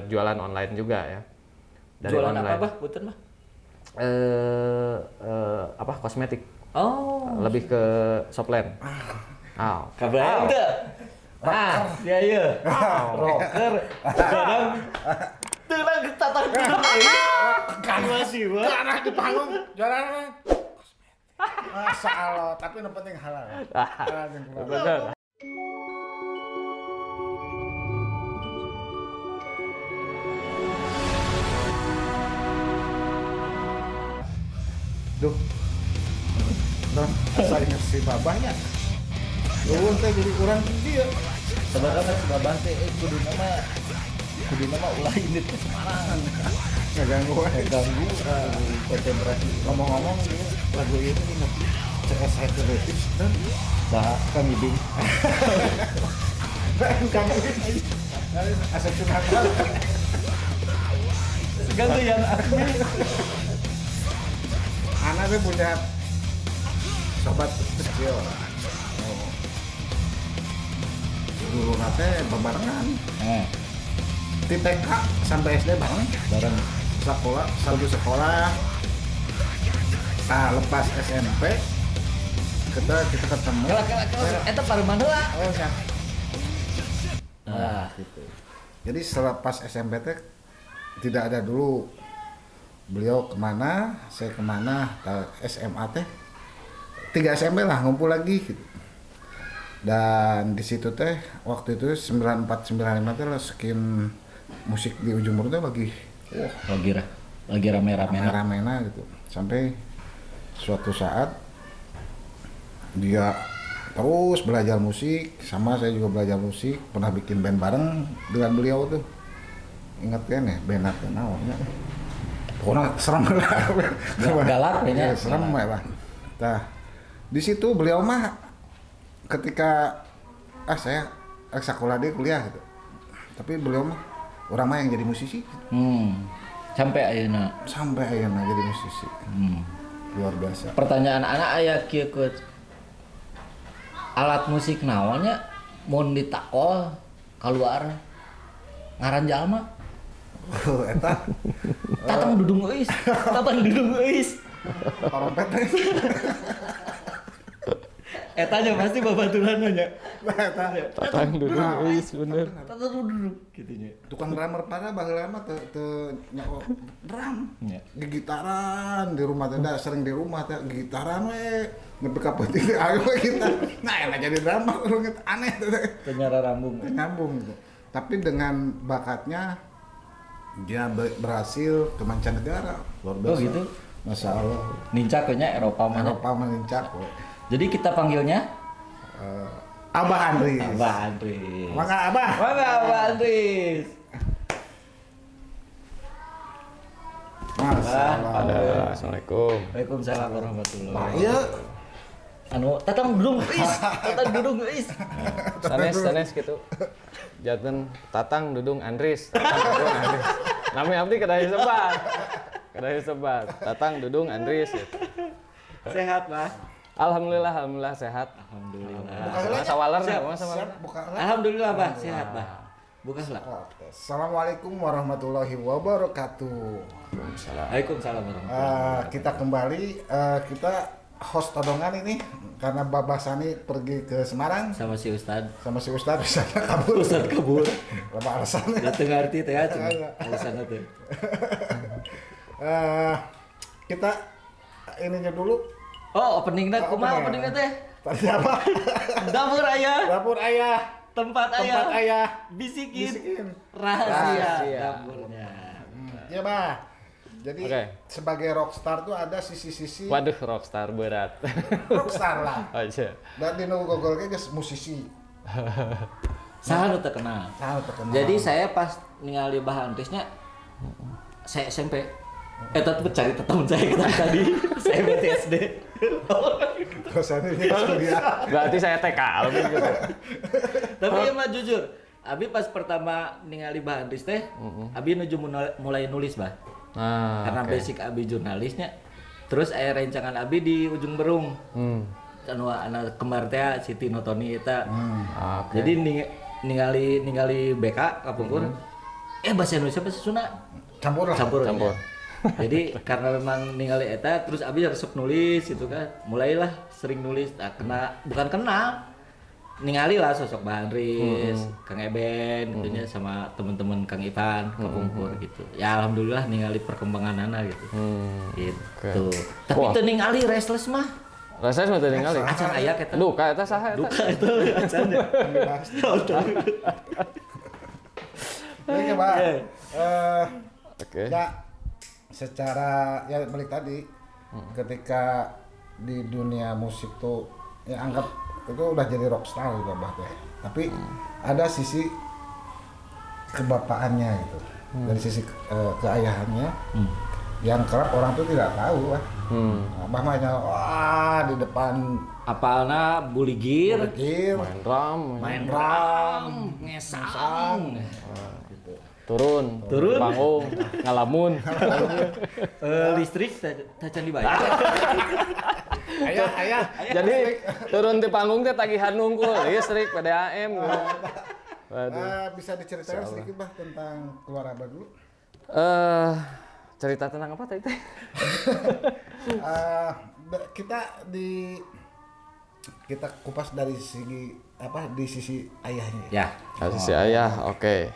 jualan online juga ya. Dari Jualan online. apa, Bah? Punten, Bah? Kosmetik. Oh. Lebih ke shopland. Kabar udah. Ya. Rocker. Sekarang tenang tatang duduk ini. Kan masih, Bah. Karena di panggung jualan kosmetik. Masya Allah, tapi yang penting halal. Halal yang keluar. Bener. Duh. Nah, asal ngasih babahnya. Lu teh jadi kurang dia. Sebenarnya Babah teh kudu nama ulah ini teh Semarang. Ngeganggu aja. Ganggu konsentrasi. Ngomong-ngomong ini lagu ini ingat CS Hacker Retips dan Bah kami ding. bukan ini. Asal curhat. Ganti yang asli. Anak tuh punya sobat kecil. Dulu nate barengan. Di TK sampai SD bareng. Sekolah, satu sekolah. Nah, lepas SMP kita ketemu. Kela eta pareman heula. Oh, ya. Nah, Gitu. Jadi selepas SMP teh tidak ada dulu. Beliau kemana, saya kemana, SMA teh 3 SMP lah ngumpul lagi gitu. Dan di situ teh waktu itu 94 95 teh lah skin musik di ujung Berung teh lagi rame-rame. ramena gitu. Sampai suatu saat dia terus belajar musik, sama saya juga belajar musik, pernah bikin band bareng dengan beliau tuh. Ingat kan ya, band apa namanya? Orang serem lah. Galak kayaknya. Ya, serem lah. Nah, di situ beliau mah ketika saya sekolah dia kuliah gitu. Tapi beliau mah orang mah yang jadi musisi. Sampai ayeuna. Sampai ayeuna jadi musisi. Luar biasa. Pertanyaan anak aya kieu Coach. Alat musik naonnya mun ditakol keluar ngaran jalma? Eta Tatang dudung euis. trompet. Eta nya pasti babaturan nya. Eta Tatang duduk euis bener. Tatang duduk kitu nya. tukang drummer pada baheula mah teu nyako drum. Nya. Gigitaran di rumah teh sering di rumah teh gigitaran we nepi ka peuting ayo gitar. Nah, enak jadi drummer urang aneh teh. Teu nyara rambung. Nyambung gitu. Tapi dengan bakatnya dia berhasil ke mancanegara. Luar biasa. Oh gitu. Masya Allah. Nincak nya Eropa mah. Eropa menincak we. Jadi kita panggilnya Abah Andris. Abah Andris. Mangga Abah. Mangga Abah Andris. Masalah. Assalamualaikum. Waalaikumsalam warahmatullahi. Iya. Tatang dudung euis. Sanes gitu. Janten Tatang Dudung Andris. Nami abdi kada sebat. Tatang Dudung Andris. Gitu. Sehat, Bah. Alhamdulillah sehat. Masa waler. Alhamdulillah, Bah, sehat, Bah. Buka heula. Assalamualaikum warahmatullahi wabarakatuh. Waalaikumsalam warahmatullahi. Kita kembali, kita host todongan ini karena Babah Sani pergi ke Semarang Sama si Ustad. sama si Ustadz bisa kabur. Ustad kabur. Apa alasannya? Da teu ngarti teh cuma alasanna teh. Kita ininya dulu. Oh, openingna kumaha openingna teh? Tadi apa? Dapur aya, Dapur ayah, tempat tempat aya, ayah, bisikin bisikin. rahasia Rahasia. dapurnya. Ya bah. Jadi Oke. sebagai rockstar tuh ada sisi-sisi Waduh, rockstar berat. rockstar lah. Aja. Dan di Google guys musisi. Saha nu terkenal. Terkenal. Jadi saya pas ningali bahan Andrisnya saya SMP. Tuh cari teman saya kita tadi. Saya berarti SD. terus ini kuliah. Berarti saya TK lebih gitu. Tapi ya mah jujur, Abi pas pertama ningali bahan Andris teh, Abi nuju mulai nulis bah. Karena oke. basic Abi jurnalisnya. Terus aya rencangan Abi di ujung Berung. Anu anak kembar teh Siti Notoni eta. Oke. Jadi ningali BK kapungkur. bahasa Indonesia bahasa Sunda Campur lah. campur. Campur. Jadi karena memang ningali eta terus abi resep nulis gitu kan. Mulailah sering nulis. Nah, bukan kenal. Ningali lah sosok Bang Andris, Kang Eben gitu nya sama teman-teman Kang Ivan kepungkur gitu. Ya alhamdulillah ningali perkembangan anak gitu. Gitu. Tapi Wah. teu ningali restless mah. Rasanya mah teu ningali. Acan aya kita. Duka eta saha eta? Duka itu acan ya. Oke, Pak. Oke. Ya, secara ya balik tadi, ketika di dunia musik tuh ya anggap itu udah jadi rockstar gitu Abah teh. Tapi ada sisi kebapaannya gitu. Dari sisi keayahannya yang kerap orang tuh tidak tahu lah. Abah mah hanya wah di depan Apalna buligir, Main drum, main drum, ngesang. turun, Turun. panggung, ngalamun. Listrik tacan dibayar. ayah. Jadi turun di panggung teh tagihan nungkul listrik PDAM gitu. Waduh. Bisa diceritain sedikit Bah tentang keluar Abah dulu. Cerita tentang apa tadi teh? Kita kupas dari segi di sisi ayahnya. Ya. Sisi ayah, oke.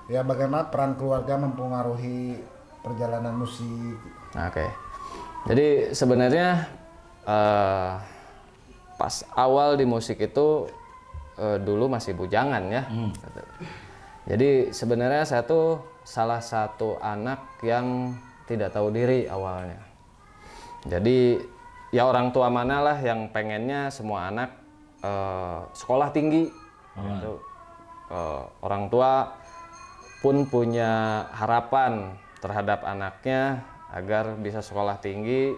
Ya bagaimana peran keluarga mempengaruhi perjalanan musik. Oke. Jadi sebenarnya pas awal di musik itu dulu masih bujangan ya. Gitu. Jadi sebenarnya saya tuh salah satu anak yang tidak tahu diri awalnya. Jadi ya orang tua mana lah yang pengennya semua anak sekolah tinggi. Gitu. Orang tua pun punya harapan terhadap anaknya agar bisa sekolah tinggi,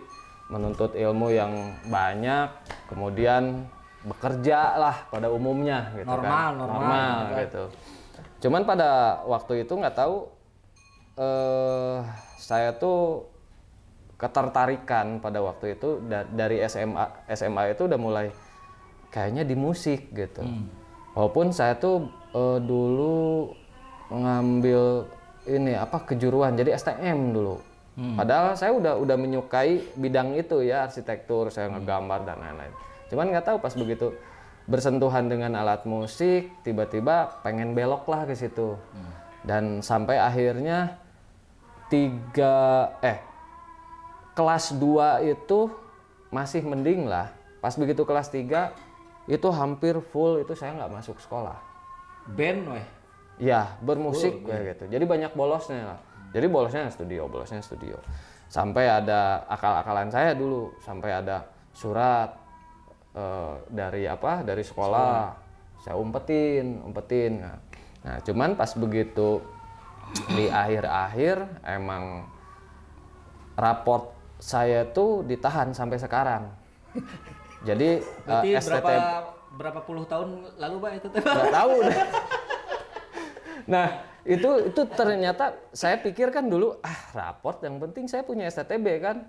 menuntut ilmu yang banyak, kemudian bekerja lah pada umumnya gitu normal gitu. Cuman pada waktu itu nggak tahu saya tuh ketertarikan pada waktu itu dari SMA itu udah mulai kayaknya di musik gitu. Walaupun saya tuh dulu ngambil ini kejuruan jadi STM dulu. Padahal saya udah menyukai bidang itu ya, arsitektur, saya ngegambar dan lain-lain. Cuman nggak tahu pas begitu bersentuhan dengan alat musik tiba-tiba pengen belok lah ke situ. Dan sampai akhirnya kelas 2 itu masih mending lah. Pas begitu kelas 3 itu hampir full itu saya nggak masuk sekolah. Band weh. Ya, bermusik kayak gitu. Jadi banyak bolosnya lah. Jadi bolosnya studio. Sampai ada akal-akalan saya dulu, sampai ada surat dari sekolah. Saya umpetin. Nah, cuman pas begitu di akhir-akhir emang raport saya tuh ditahan sampai sekarang. Jadi Berarti STT berapa puluh tahun lalu Pak itu teh? nggak tahu deh. Nah itu ternyata saya pikir kan dulu raport yang penting saya punya STTB kan.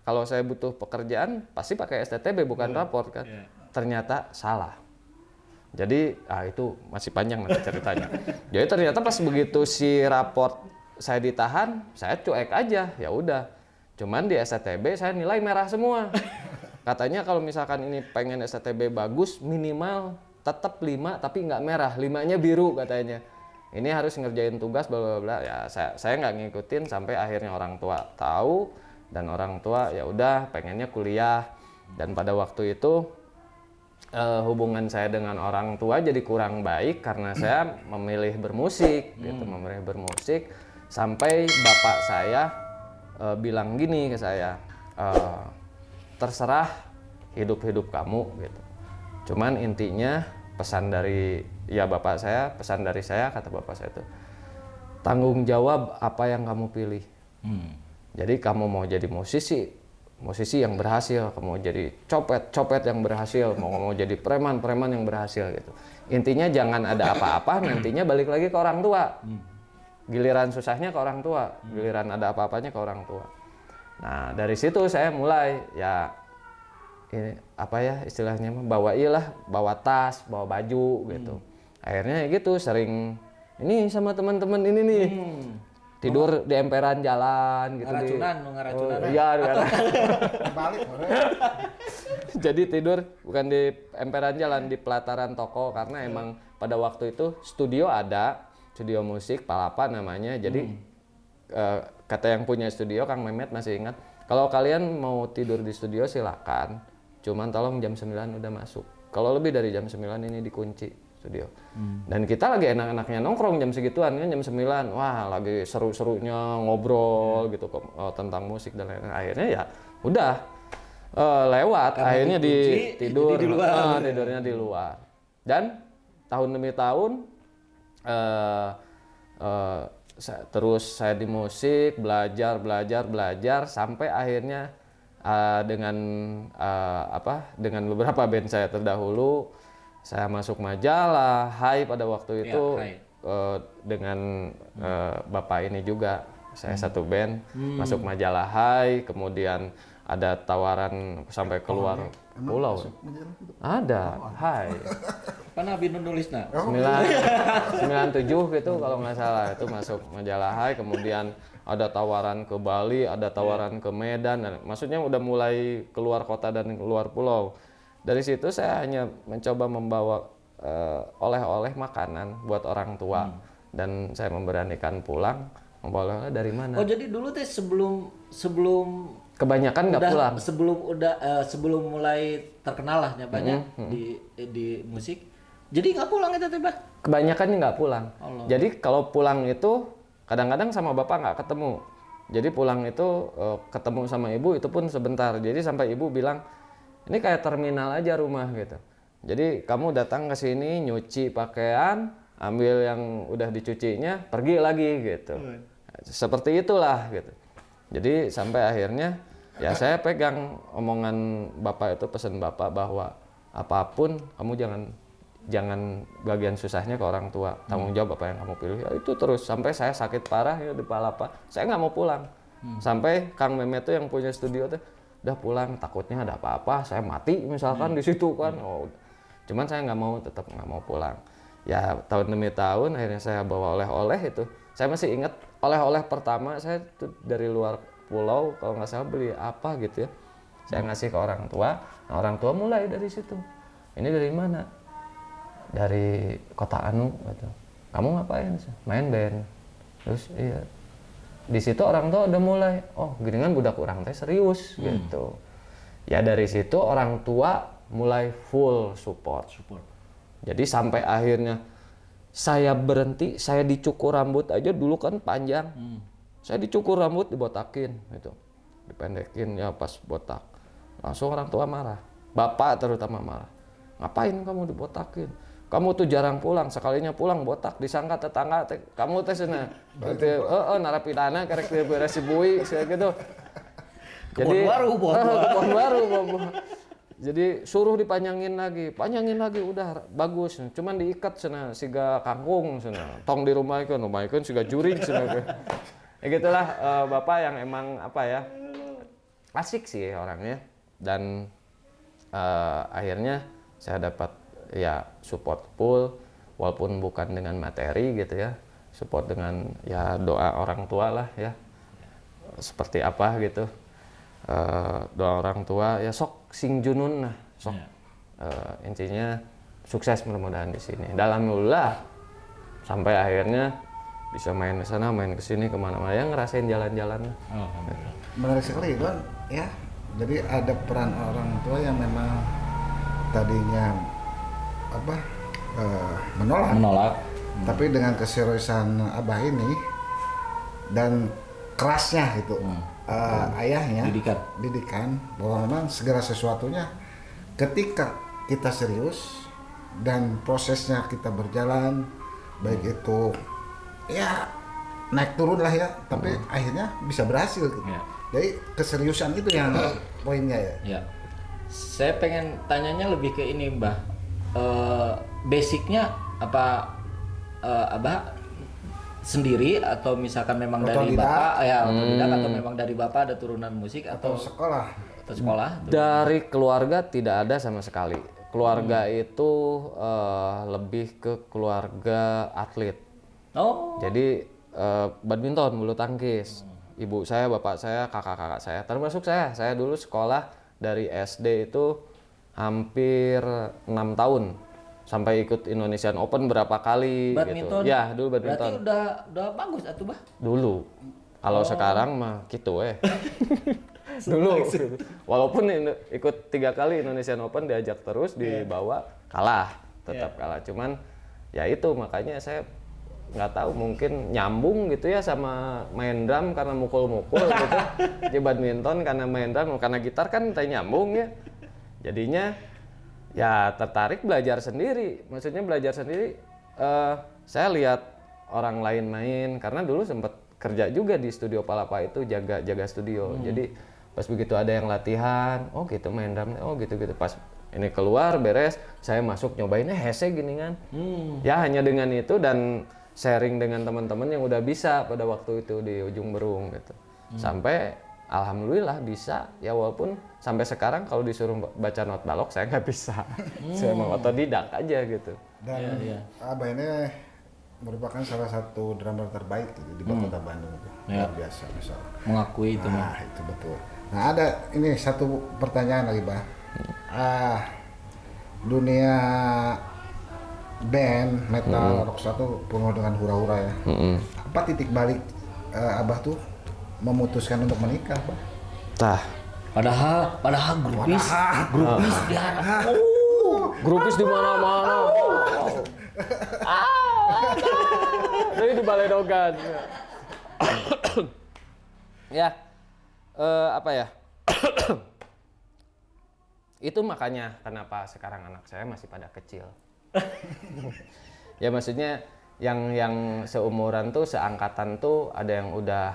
Kalau saya butuh pekerjaan pasti pakai STTB bukan raport kan. Ternyata salah. Jadi itu masih panjang nanti ceritanya. Jadi ternyata pas begitu si raport saya ditahan, saya cuek aja, ya udah. Cuman di STTB saya nilai merah semua. Katanya kalau misalkan ini pengen STTB bagus minimal tetap 5 tapi nggak merah, 5-nya biru katanya. Ini harus ngerjain tugas bla bla bla. Ya saya nggak ngikutin sampai akhirnya orang tua tahu dan orang tua ya udah pengennya kuliah. Dan pada waktu itu hubungan saya dengan orang tua jadi kurang baik karena saya memilih bermusik sampai bapak saya bilang gini ke saya, terserah hidup kamu gitu. Cuman intinya pesan dari saya kata bapak saya itu tanggung jawab apa yang kamu pilih. Jadi kamu mau jadi musisi yang berhasil, kamu mau jadi copet yang berhasil, mau jadi preman yang berhasil gitu. Intinya jangan ada apa-apa nantinya balik lagi ke orang tua. Giliran susahnya ke orang tua, giliran ada apa-apanya ke orang tua. Nah dari situ saya mulai ya ini bawa tas, bawa baju gitu. Akhirnya gitu sering ini sama teman-teman ini nih. Tidur di emperan jalan gitu ngaracunan. Iya, Balik. jadi tidur bukan di emperan jalan, di pelataran toko karena emang pada waktu itu studio musik Palapa namanya. Jadi kata yang punya studio Kang Mehmet masih ingat, kalau kalian mau tidur di studio silakan, cuman tolong jam 9 udah masuk. Kalau lebih dari jam 9 ini dikunci studio. Dan kita lagi enak-enaknya nongkrong jam segituan kan, jam 9. Wah, lagi seru-serunya ngobrol gitu tentang musik dan lain-lain. Akhirnya ya udah lewat. Karena akhirnya dikunci, tidur jadi di luar. tidurnya di luar. Dan tahun demi tahun terus saya di musik, belajar sampai akhirnya dengan beberapa band saya terdahulu saya masuk majalah Hai pada waktu itu dengan bapak ini juga saya satu band masuk majalah Hai, kemudian ada tawaran sampai keluar pulau. Ada Hai. Mana Abi nulisna? 97 gitu kalau nggak salah itu masuk majalah Hai, kemudian ada tawaran ke Bali, ada tawaran ke Medan, maksudnya udah mulai keluar kota dan keluar pulau. Dari situ saya hanya mencoba membawa oleh-oleh makanan buat orang tua dan saya memberanikan pulang membawa oleh-oleh dari mana? Oh jadi dulu teh sebelum Kebanyakan nggak pulang. Sebelum mulai terkenal lah banyak di musik. Jadi nggak pulang itu teh Bah? Kebanyakan nggak pulang. Allah. Jadi kalau pulang itu kadang-kadang sama bapak nggak ketemu. Jadi pulang itu ketemu sama ibu itu pun sebentar. Jadi sampai ibu bilang ini kayak terminal aja rumah gitu. Jadi kamu datang ke sini nyuci pakaian, ambil yang udah dicucinya, pergi lagi gitu. Seperti itulah gitu. Jadi sampai akhirnya ya saya pegang omongan bapak itu, pesan bapak bahwa apapun kamu jangan bagian susahnya ke orang tua, tanggung jawab apa yang kamu pilih. Ya itu terus sampai saya sakit parah ya di Palapa, saya nggak mau pulang. Sampai Kang Mehmet tuh yang punya studio tuh udah pulang, takutnya ada apa-apa saya mati misalkan di situ kan. Cuman saya tetap nggak mau pulang. Ya tahun demi tahun akhirnya saya bawa oleh-oleh itu. Saya masih ingat oleh-oleh pertama saya tuh dari luar pulau, kalau nggak salah beli apa gitu ya. Saya ngasih ke orang tua. Nah, orang tua mulai dari situ. Ini dari mana? Dari Kota Anu gitu. Kamu ngapain? Main band. Terus iya. Di situ orang tua udah mulai, oh gini kan budak orang teh serius gitu. Ya dari situ orang tua mulai full support. Jadi sampai akhirnya saya berhenti, saya dicukur rambut aja dulu kan panjang. Saya dicukur rambut dibotakin gitu. Dipendekin ya pas botak. Langsung orang tua marah. Bapak terutama marah. Ngapain kamu dibotakin? Kamu tuh jarang pulang, sekalinya pulang botak, disangka tetangga kamu teh cenah. Narapidana karek beres bui kayak gitu. Jadi kebon baru. Jadi suruh dipanjangin lagi udah bagus. Cuman diikat cenah siga kangkung cenah. Tong di rumahikeun siga jurig cenah. Ya gitulah bapak yang emang apa ya? Asik sih orangnya dan akhirnya saya dapat ya support full walaupun bukan dengan materi gitu ya, support dengan ya doa orang tua lah ya, seperti apa gitu, doa orang tua ya sok sing junun lah sok intinya sukses mudah-mudahan di sini alhamdulillah sampai akhirnya bisa main ke sana main ke sini kemana-mana ya ngerasain jalan-jalan. Menarik sekali kan ya, jadi ada peran orang tua yang memang tadinya menolak. Tapi dengan keseriusan abah ini dan kerasnya gitu ayahnya didikan bahwa memang segala sesuatunya ketika kita serius dan prosesnya kita berjalan baik itu ya naik turun lah ya, tapi akhirnya bisa berhasil gitu. Jadi keseriusan itu yang poinnya ya. Saya pengen tanyanya lebih ke ini Mbah. Basicnya apa Abah sendiri atau misalkan memang dari bapak ya otodidak atau memang dari bapak ada turunan musik atau sekolah? Dari keluarga tidak ada sama sekali. Keluarga itu lebih ke keluarga atlet. Oh. Jadi badminton, bulu tangkis. Ibu saya, bapak saya, kakak-kakak saya, termasuk saya. Saya dulu sekolah dari SD itu hampir 6 tahun sampai ikut Indonesian Open berapa kali Badminton. gitu. Ya, dulu Berarti badminton. udah bagus atuh, Bah. Dulu. Kalau sekarang mah gitu dulu gitu. Walaupun ikut 3 kali Indonesian Open diajak terus dibawa kalah, tetap kalah. Cuman ya itu makanya saya nggak tahu mungkin nyambung gitu ya sama main drum karena mukul-mukul gitu. Di badminton karena main drum, karena gitar kan tak nyambung ya. Jadinya ya tertarik belajar sendiri. Maksudnya belajar sendiri saya lihat orang lain main karena dulu sempat kerja juga di studio Palapa itu jaga studio. Jadi pas begitu ada yang latihan, oh gitu main drum, oh gitu-gitu. Pas ini keluar beres, saya masuk nyobainnya hese gini kan. Ya hanya dengan itu dan sharing dengan teman-teman yang udah bisa pada waktu itu di Ujung Berung gitu. Sampai alhamdulillah bisa ya, walaupun sampai sekarang kalau disuruh baca not balok saya nggak bisa. Saya mau otodidak aja gitu. Dan Abah ini merupakan salah satu drummer terbaik gitu, di Kota Bandung itu. Luar biasa misalnya. Mengakui itu. Nah, itu betul. Nah, ada ini satu pertanyaan lagi, Bah. Dunia band metal rock satu penuh dengan hura-hura ya. Apa titik balik Abah tuh memutuskan untuk menikah, Bah? Tah, Padahal grupis diharap. grupis di mana-mana. Jadi di Balai Dogan. Ya, apa ya? Itu makanya kenapa sekarang anak saya masih pada kecil. Ya maksudnya yang seumuran tuh, seangkatan tuh ada yang udah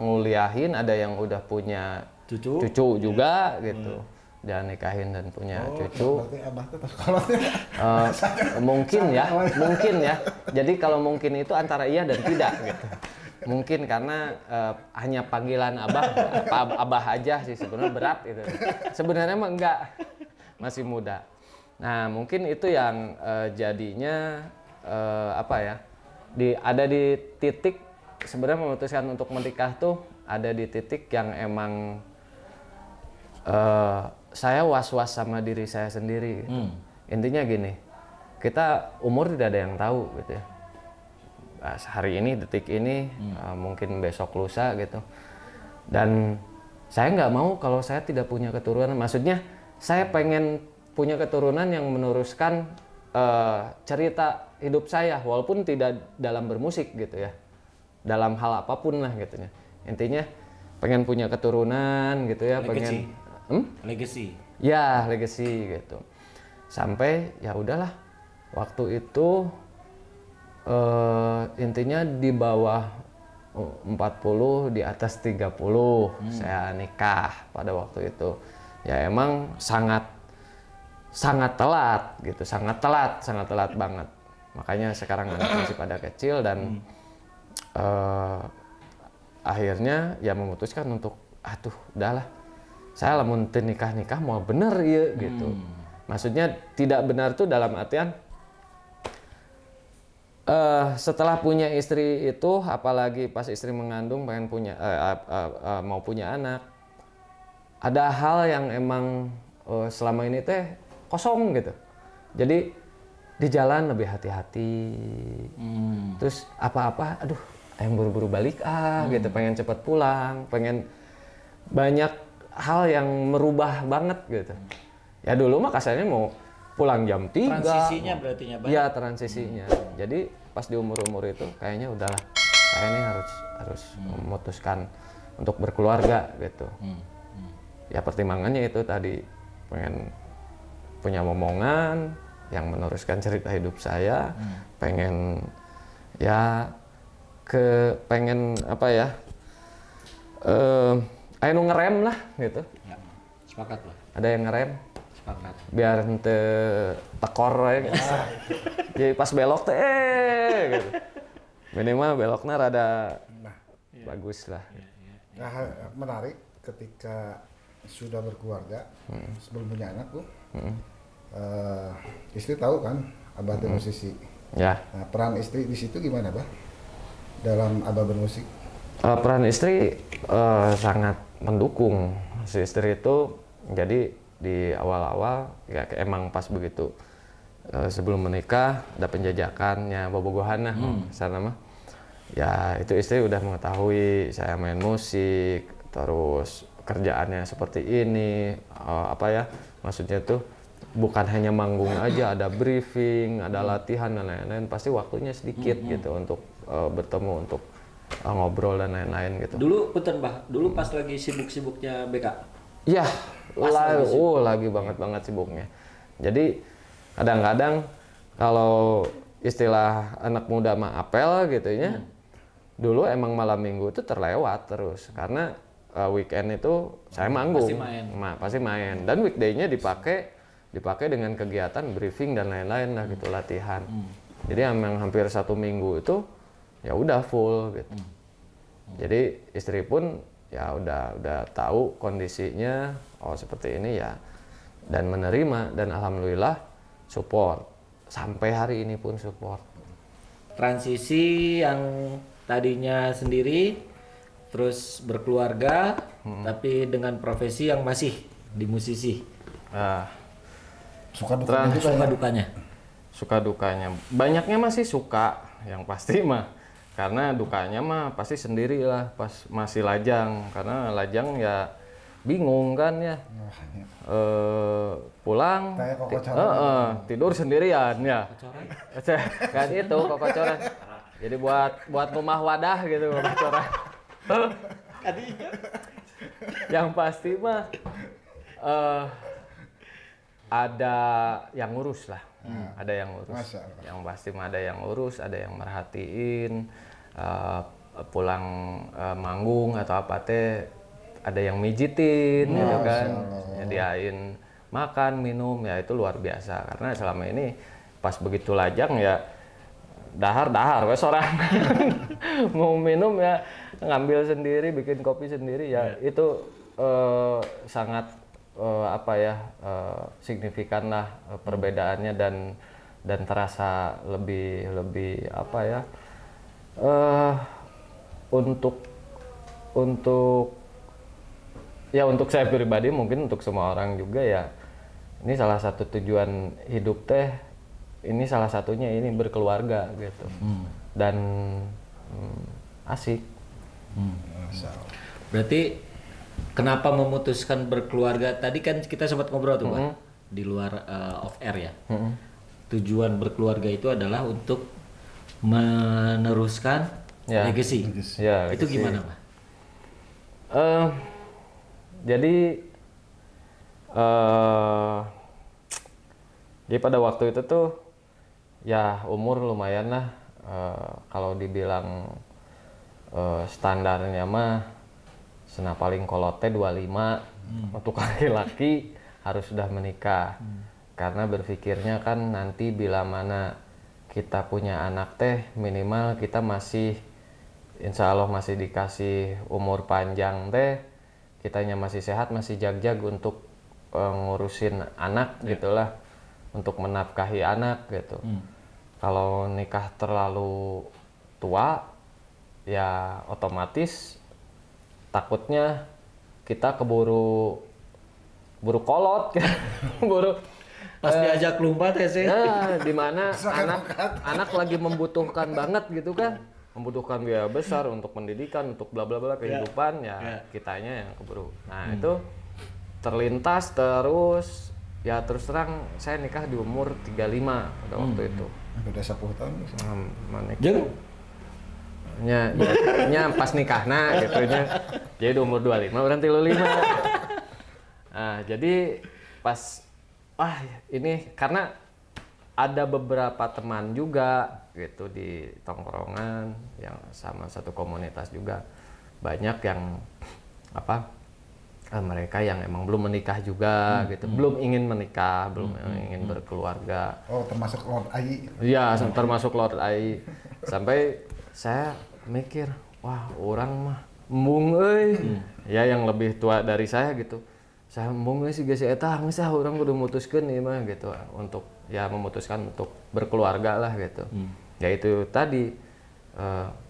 nguliahin, ada yang udah punya cucu juga gitu. Dan nikahin dan punya cucu. Berarti Abah tuh pas sekolahnya. Mungkin ya. Jadi kalau mungkin itu antara iya dan tidak gitu. Mungkin karena hanya panggilan abah aja sih, sebenarnya berat gitu. Sebenarnya mah enggak, masih muda. Nah mungkin itu yang jadinya ada di titik sebenarnya memutuskan untuk menikah tuh ada di titik yang emang saya was-was sama diri saya sendiri gitu. Intinya gini, kita umur tidak ada yang tahu gitu ya. Hari ini, detik ini, mungkin besok lusa gitu. Dan saya nggak mau kalau saya tidak punya keturunan. Maksudnya saya pengen punya keturunan yang meneruskan cerita hidup saya, walaupun tidak dalam bermusik gitu ya. Dalam hal apapun lah gitu ya. Intinya pengen punya keturunan gitu ya, pengen legacy. Ya, legacy gitu. Sampai ya udahlah. Waktu itu intinya di bawah 40, di atas 30 saya nikah pada waktu itu. Ya emang sangat telat gitu, sangat telat banget. Makanya sekarang anak masih pada kecil dan akhirnya ya memutuskan untuk udahlah. Saya lamun teu nikah mau bener ya gitu. Maksudnya tidak benar tuh dalam artian setelah punya istri itu, apalagi pas istri mengandung pengen punya mau punya anak, ada hal yang emang selama ini teh kosong gitu. Jadi di jalan lebih hati-hati. Terus apa-apa, aduh, yang buru-buru balik gitu, pengen cepat pulang, pengen banyak hal yang merubah banget gitu. Ya dulu mah kasarnya mau pulang jam 3. Transisinya berarti ya, Bang? Iya, transisinya. Jadi pas di umur-umur itu kayaknya udahlah. Kayaknya harus memutuskan untuk berkeluarga gitu. Ya pertimbangannya itu tadi, pengen punya momongan yang meneruskan cerita hidup saya, pengen apa ya? Aya nu ngerem lah gitu. Ya, sepakat lah. Ada yang ngerem. Sepakat. Biar ente tekor ya gitu. Jadi pas belok teh gitu. Minimal beloknya rada bagus lah. Nah, menarik ketika sudah berkeluarga, sebelum punya anak tuh, istri tahu kan Abah tuh musisi. Ya. Nah, peran istri di situ gimana, Bah? Dalam Abah bermusik? Peran istri sangat mendukung. Si istri itu jadi di awal-awal ya emang pas begitu sebelum menikah ada penjajakannya bobogohan sana mah. Ya itu istri udah mengetahui saya main musik, terus kerjaannya seperti ini, apa ya maksudnya tuh bukan hanya manggung aja, ada briefing, ada latihan dan lain-lain. Pasti waktunya sedikit gitu untuk bertemu, untuk ngobrol dan lain-lain gitu. Dulu punten Bah, dulu pas lagi sibuk-sibuknya BK. Iya, lagi sibuk. lagi banget sibuknya. Jadi kadang-kadang kalau istilah anak muda mah apel gitu ya, dulu emang malam minggu itu terlewat terus karena weekend itu saya manggung, pasti main. Dan weekday-nya dipakai dengan kegiatan briefing dan lain-lain lah gitu, latihan. Jadi emang hampir 1 minggu itu ya udah full gitu. Jadi istri pun ya udah tahu kondisinya, oh seperti ini ya, dan menerima, dan alhamdulillah support sampai hari ini pun support. Transisi yang tadinya sendiri terus berkeluarga tapi dengan profesi yang masih di musisi. Suka dukanya juga Suka ya? dukanya. Suka dukanya banyaknya masih suka, yang pasti mah, karena dukanya mah pasti sendiri lah pas masih lajang, karena lajang ya bingung kan ya. Pulang tidur sendirian ya. Kan itu kokocoran. Jadi buat rumah wadah gitu kokocoran. Yang pasti mah ada yang ngurus lah. Ada yang ngurus. Yang pasti mah ada yang ngurus, ada yang merhatiin, pulang manggung atau apa teh ada yang mijitin gitu kan, nyediain makan, minum, ya itu luar biasa. Karena selama ini pas begitu lajang ya dahar wes orang mau minum ya ngambil sendiri, bikin kopi sendiri ya itu sangat signifikan lah perbedaannya, dan terasa lebih apa ya, untuk saya pribadi, mungkin untuk semua orang juga ya, ini salah satu tujuan hidup teh, ini salah satunya ini berkeluarga gitu. Dan asik. Berarti kenapa memutuskan berkeluarga? Tadi kan kita sempat ngobrol tuh Pak, di luar off air ya. Tujuan berkeluarga itu adalah untuk meneruskan legacy. Ya, itu gimana Pak? Jadi pada waktu itu tuh ya umur lumayan lah, kalau dibilang standarnya mah paling kolot teh 25, untuk laki-laki harus sudah menikah. Karena berpikirnya kan nanti bila mana kita punya anak teh minimal kita masih insya Allah masih dikasih umur panjang teh, kitanya masih sehat, masih jag-jag untuk ngurusin anak gitulah, untuk menafkahi anak gitu. Kalau nikah terlalu tua ya otomatis takutnya kita keburu kolot buru Pas diajak lompat ya sih. di mana anak lagi membutuhkan banget gitu kan, membutuhkan biaya besar untuk pendidikan, untuk bla bla bla kehidupan, kitanya yang keburu. Nah itu terlintas terus ya, terus terang saya nikah di umur 35 pada waktu itu. Udah 10 tahun Jeng? Nya pas nikahna gitu nya. Jadi di umur 25 berarti 35. Nah, jadi pas ini karena ada beberapa teman juga gitu di tongkrongan yang sama satu komunitas juga, banyak yang mereka yang emang belum menikah juga gitu, belum ingin menikah, belum ingin berkeluarga. Oh, termasuk Lord Ai. Iya, termasuk Lord Ai. Sampai saya mikir, wah orang mah embung euy. Ya yang lebih tua dari saya gitu. Saya embung euy si eta geus orang kudu mutuskeun ieu mah gitu untuk ya memutuskan untuk berkeluarga lah gitu. Yaitu tadi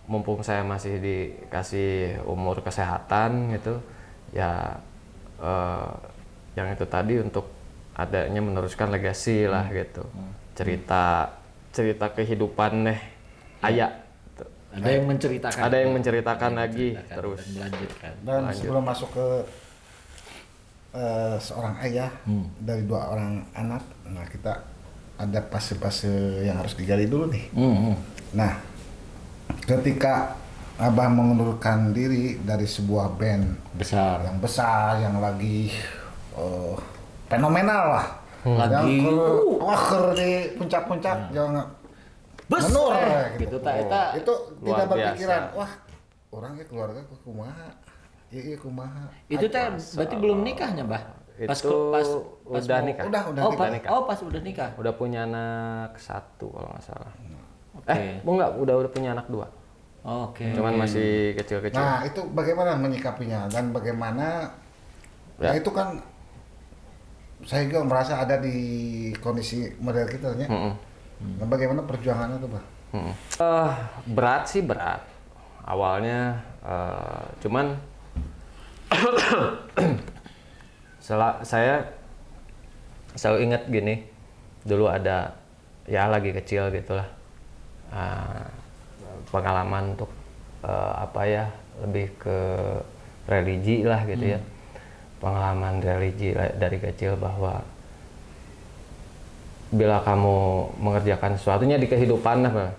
mumpung saya masih dikasih umur kesehatan gitu, ya yang itu tadi untuk adanya meneruskan legasi lah gitu. Cerita kehidupan ayah. Ada yang menceritakan. Ada yang menceritakan lagi terus. Dan melanjutkan. Dan sebelum masuk ke seorang ayah dari 2 orang anak, nah kita ada fase-fase yang harus digali dulu nih. Nah, ketika Abah mengundurkan diri dari sebuah band Besar. yang besar, yang lagi fenomenal lah, Lagi yang di puncak-puncak, jangan besar menur gitu tak eta. itu tidak Luar berpikiran, biasa. wah orangnya keluarga kok kumaha, iya kumaha. Itu teh berarti belum nikahnya, Bah? Itu udah nikah. Udah Oh, nikah. pas udah nikah. Udah punya anak 1 kalau nggak salah. Oke. Enggak, udah punya anak 2. Oke. Cuman masih kecil-kecil. Nah itu bagaimana menyikapinya dan bagaimana Ya. nah itu kan saya juga merasa ada di kondisi model kita ya. Nah, bagaimana perjuangannya tuh, Bang? Berat sih berat. Awalnya cuman saya selalu ingat gini, dulu ada ya lagi kecil gitulah pengalaman untuk lebih ke religi lah gitu ya, pengalaman religi dari kecil bahwa bila kamu mengerjakan sesuatunya di kehidupan lah,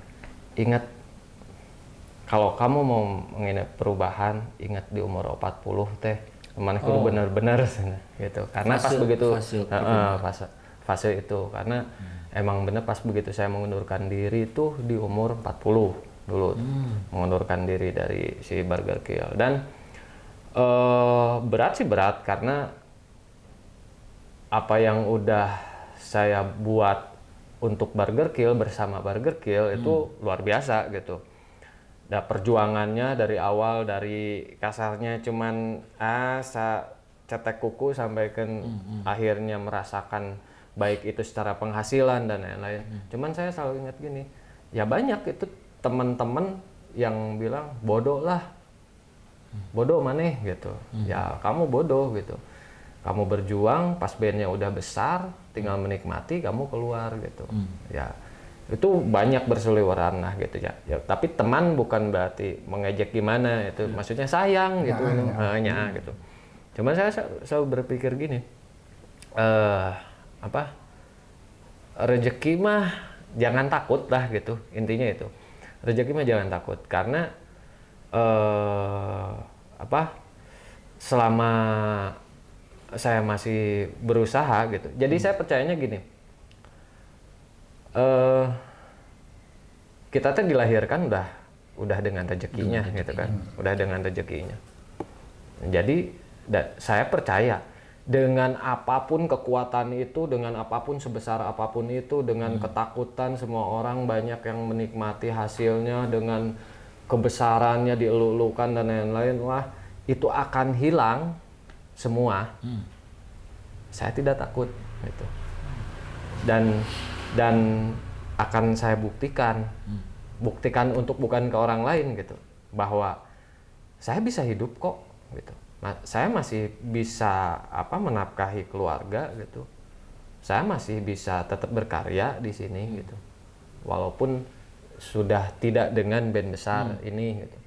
ingat kalau kamu mau mengingat perubahan, ingat di umur 40 teh mana kudu bener-bener gitu. Karena pas begitu fase itu, karena emang bener pas begitu saya mengundurkan diri itu di umur 40 dulu, mengundurkan diri dari si Burger Kill. Dan berat sih berat, karena apa yang udah saya buat untuk Burger Kill bersama Burger Kill itu luar biasa gitu. Dan perjuangannya dari awal, dari kasarnya cuman cetek kuku sampai ke akhirnya merasakan baik itu secara penghasilan dan lain-lain. Cuman saya selalu ingat gini, ya banyak itu teman-teman yang bilang bodoh lah, bodoh maneh gitu. Ya kamu bodoh gitu. Kamu berjuang pas bandnya udah besar, tinggal menikmati, kamu keluar gitu. Ya itu banyak berseliweran lah gitu ya. Tapi teman bukan berarti mengejek gimana, itu maksudnya sayang gitu, hanya gitu. Cuman saya selalu berpikir gini, rezeki mah jangan takut lah gitu, intinya itu. Rezeki mah jangan takut, karena selama saya masih berusaha gitu. Jadi saya percayanya gini, kita tuh dilahirkan udah dengan rezekinya gitu kan, udah dengan rezekinya. Jadi saya percaya dengan apapun kekuatan itu, dengan apapun sebesar apapun itu, dengan ketakutan semua orang banyak yang menikmati hasilnya, dengan kebesarannya dielulukan dan lain-lain, wah itu akan hilang semua. Saya tidak takut gitu. Dan akan saya buktikan untuk bukan ke orang lain gitu, bahwa saya bisa hidup kok gitu. Saya masih bisa menafkahi keluarga gitu. Saya masih bisa tetap berkarya di sini gitu. Walaupun sudah tidak dengan band besar ini gitu.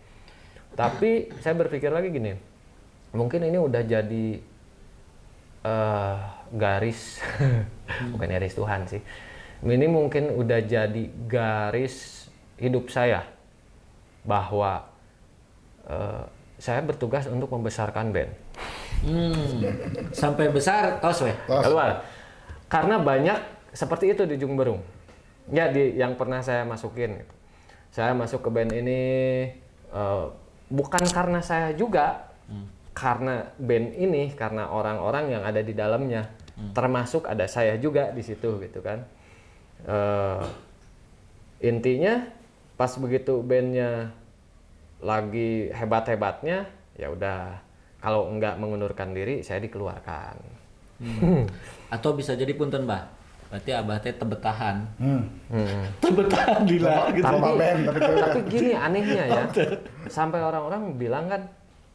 Tapi saya berpikir lagi gini, mungkin ini udah jadi garis bukan garis Tuhan sih. Ini mungkin udah jadi garis hidup saya, bahwa saya bertugas untuk membesarkan band. Sampai besar tos weh. Keluar. Karena banyak seperti itu di Ujung Berung. Ya yang pernah saya masukin gitu. Saya masuk ke band ini bukan karena saya juga, karena band ini, karena orang-orang yang ada di dalamnya. Termasuk ada saya juga di situ gitu kan. Intinya pas begitu bandnya lagi hebat-hebatnya, ya udah, kalau enggak mengundurkan diri saya dikeluarkan. Atau bisa jadi punten, Bah, Berarti abah teh tebetahan. Hmm. Tebetahan lila gitu. Sama band tapi Tapi gini anehnya ya, sampai orang-orang bilang kan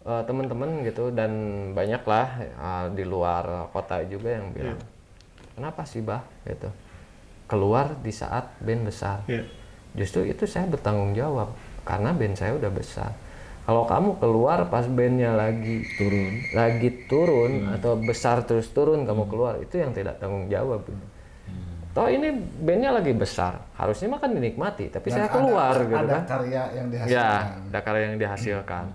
teman-teman gitu dan banyak lah di luar kota juga yang bilang, kenapa sih bah gitu keluar di saat band besar? Justru itu saya bertanggung jawab karena band saya udah besar. Kalau kamu keluar pas bandnya lagi turun atau besar terus turun kamu keluar, itu yang tidak tanggung jawab. Toh ini bandnya lagi besar, harusnya mah kan dinikmati, tapi saya keluar gitu ada kan. karya yang dihasilkan. Ya, ada karya yang dihasilkan.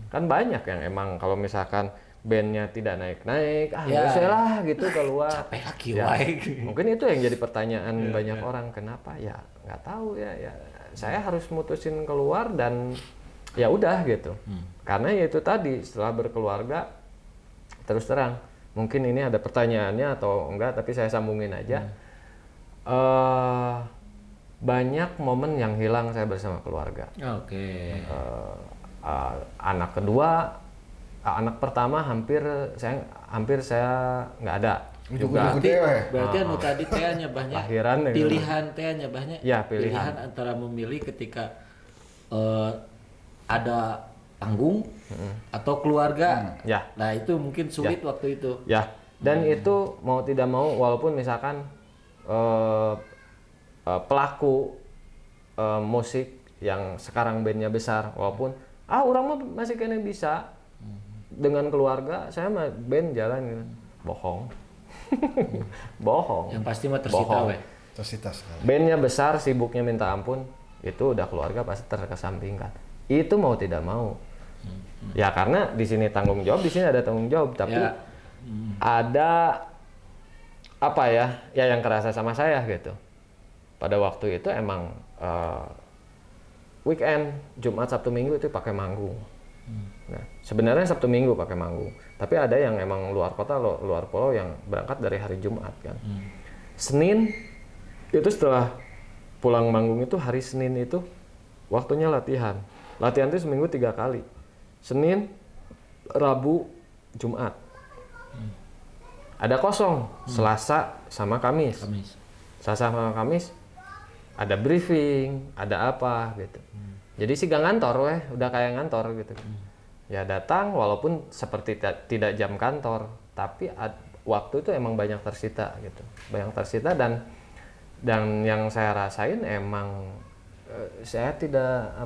Kan banyak yang emang kalau misalkan bandnya tidak naik-naik, Ya. ya lah gitu keluar. Capek lagi Ya, wae. mungkin itu yang jadi pertanyaan banyak orang, kenapa? Ya nggak tahu ya. Saya harus mutusin keluar dan ya udah gitu. Karena ya itu tadi setelah berkeluarga, terus terang, mungkin ini ada pertanyaannya atau enggak, tapi saya sambungin aja. Banyak momen yang hilang saya bersama keluarga. Oke. Anak kedua, anak pertama hampir saya nggak ada juga. Berarti anu tadi teh nyebahnya Lahiran ya. pilihan teh nyebahnya. Ya, pilihan. Antara memilih ketika ada panggung atau keluarga. Ya. Nah, itu mungkin sulit waktu itu. Ya, dan itu mau tidak mau, walaupun misalkan pelaku musik yang sekarang bandnya besar, walaupun orang mah masih kena bisa dengan keluarga, saya mah band jalan gitu. Bohong. Bohong. Yang pasti mah tersita Bohong. we. Tersita sekali. Bandnya besar, sibuknya minta ampun, itu udah keluarga pasti terkesampingkan. Itu mau tidak mau. Ya karena di sini tanggung jawab, di sini ada tanggung jawab, tapi Ya. ada apa ya yang kerasa sama saya gitu. Pada waktu itu emang weekend, Jumat, Sabtu, Minggu itu pakai manggung. Nah, sebenarnya Sabtu Minggu pakai manggung, tapi ada yang emang luar kota, luar pulau yang berangkat dari hari Jumat kan. Senin itu setelah pulang manggung itu hari Senin itu waktunya latihan. Latihan itu seminggu 3 kali. Senin, Rabu, Jumat. Ada kosong Selasa sama Kamis. Selasa sama Kamis ada briefing, ada apa gitu. Jadi sih gak ngantor weh, udah kayak ngantor gitu. Ya datang walaupun seperti tidak jam kantor, tapi waktu itu emang banyak tersita gitu. Banyak tersita dan yang saya rasain emang saya tidak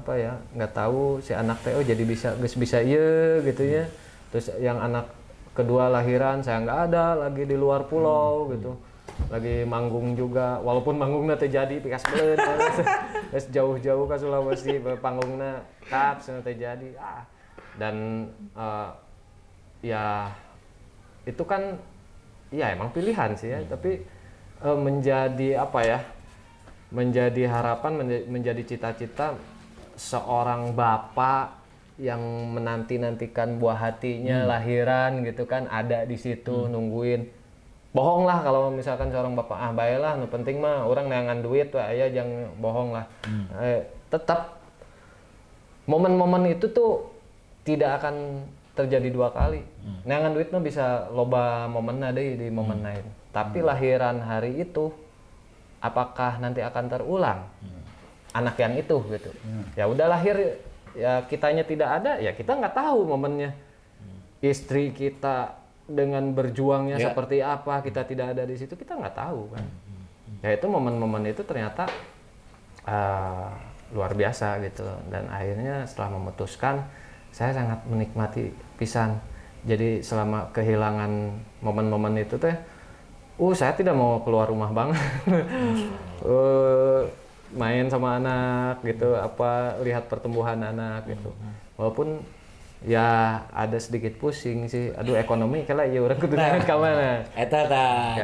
nggak tahu si anak TO jadi bisa iya gitu ya. Terus yang anak kedua lahiran saya nggak ada, lagi di luar pulau gitu. Lagi manggung juga, walaupun manggungnya terjadi pikas belet, terus jauh-jauh ke Sulawesi, panggungnya kap, terjadi, dan ya itu kan, ya emang pilihan sih ya, tapi menjadi menjadi harapan, menjadi cita-cita seorang bapak yang menanti-nantikan buah hatinya lahiran gitu kan, ada di situ nungguin. Bohong lah kalau misalkan seorang bapak baiklah, nu penting mah orang neangan duit wah aya jangan bohong lah. Tetap momen-momen itu tuh tidak akan terjadi 2 kali. Neangan duit mah bisa loba momenna deui di momen lain. Tapi lahiran hari itu apakah nanti akan terulang? Anak yang itu gitu. Ya udah lahir, ya kitanya tidak ada, ya kita nggak tahu momennya. Istri kita dengan berjuangnya seperti apa, kita tidak ada di situ, kita nggak tahu kan. Ya itu momen-momen itu ternyata luar biasa gitu. Dan akhirnya setelah memutuskan, saya sangat menikmati pisan. Jadi selama kehilangan momen-momen itu teh, saya tidak mau keluar rumah banget. Main sama anak gitu, lihat pertumbuhan anak gitu. Walaupun ya ada sedikit pusing sih, aduh ekonomi kala ya orang kudu naik ka mana. Eta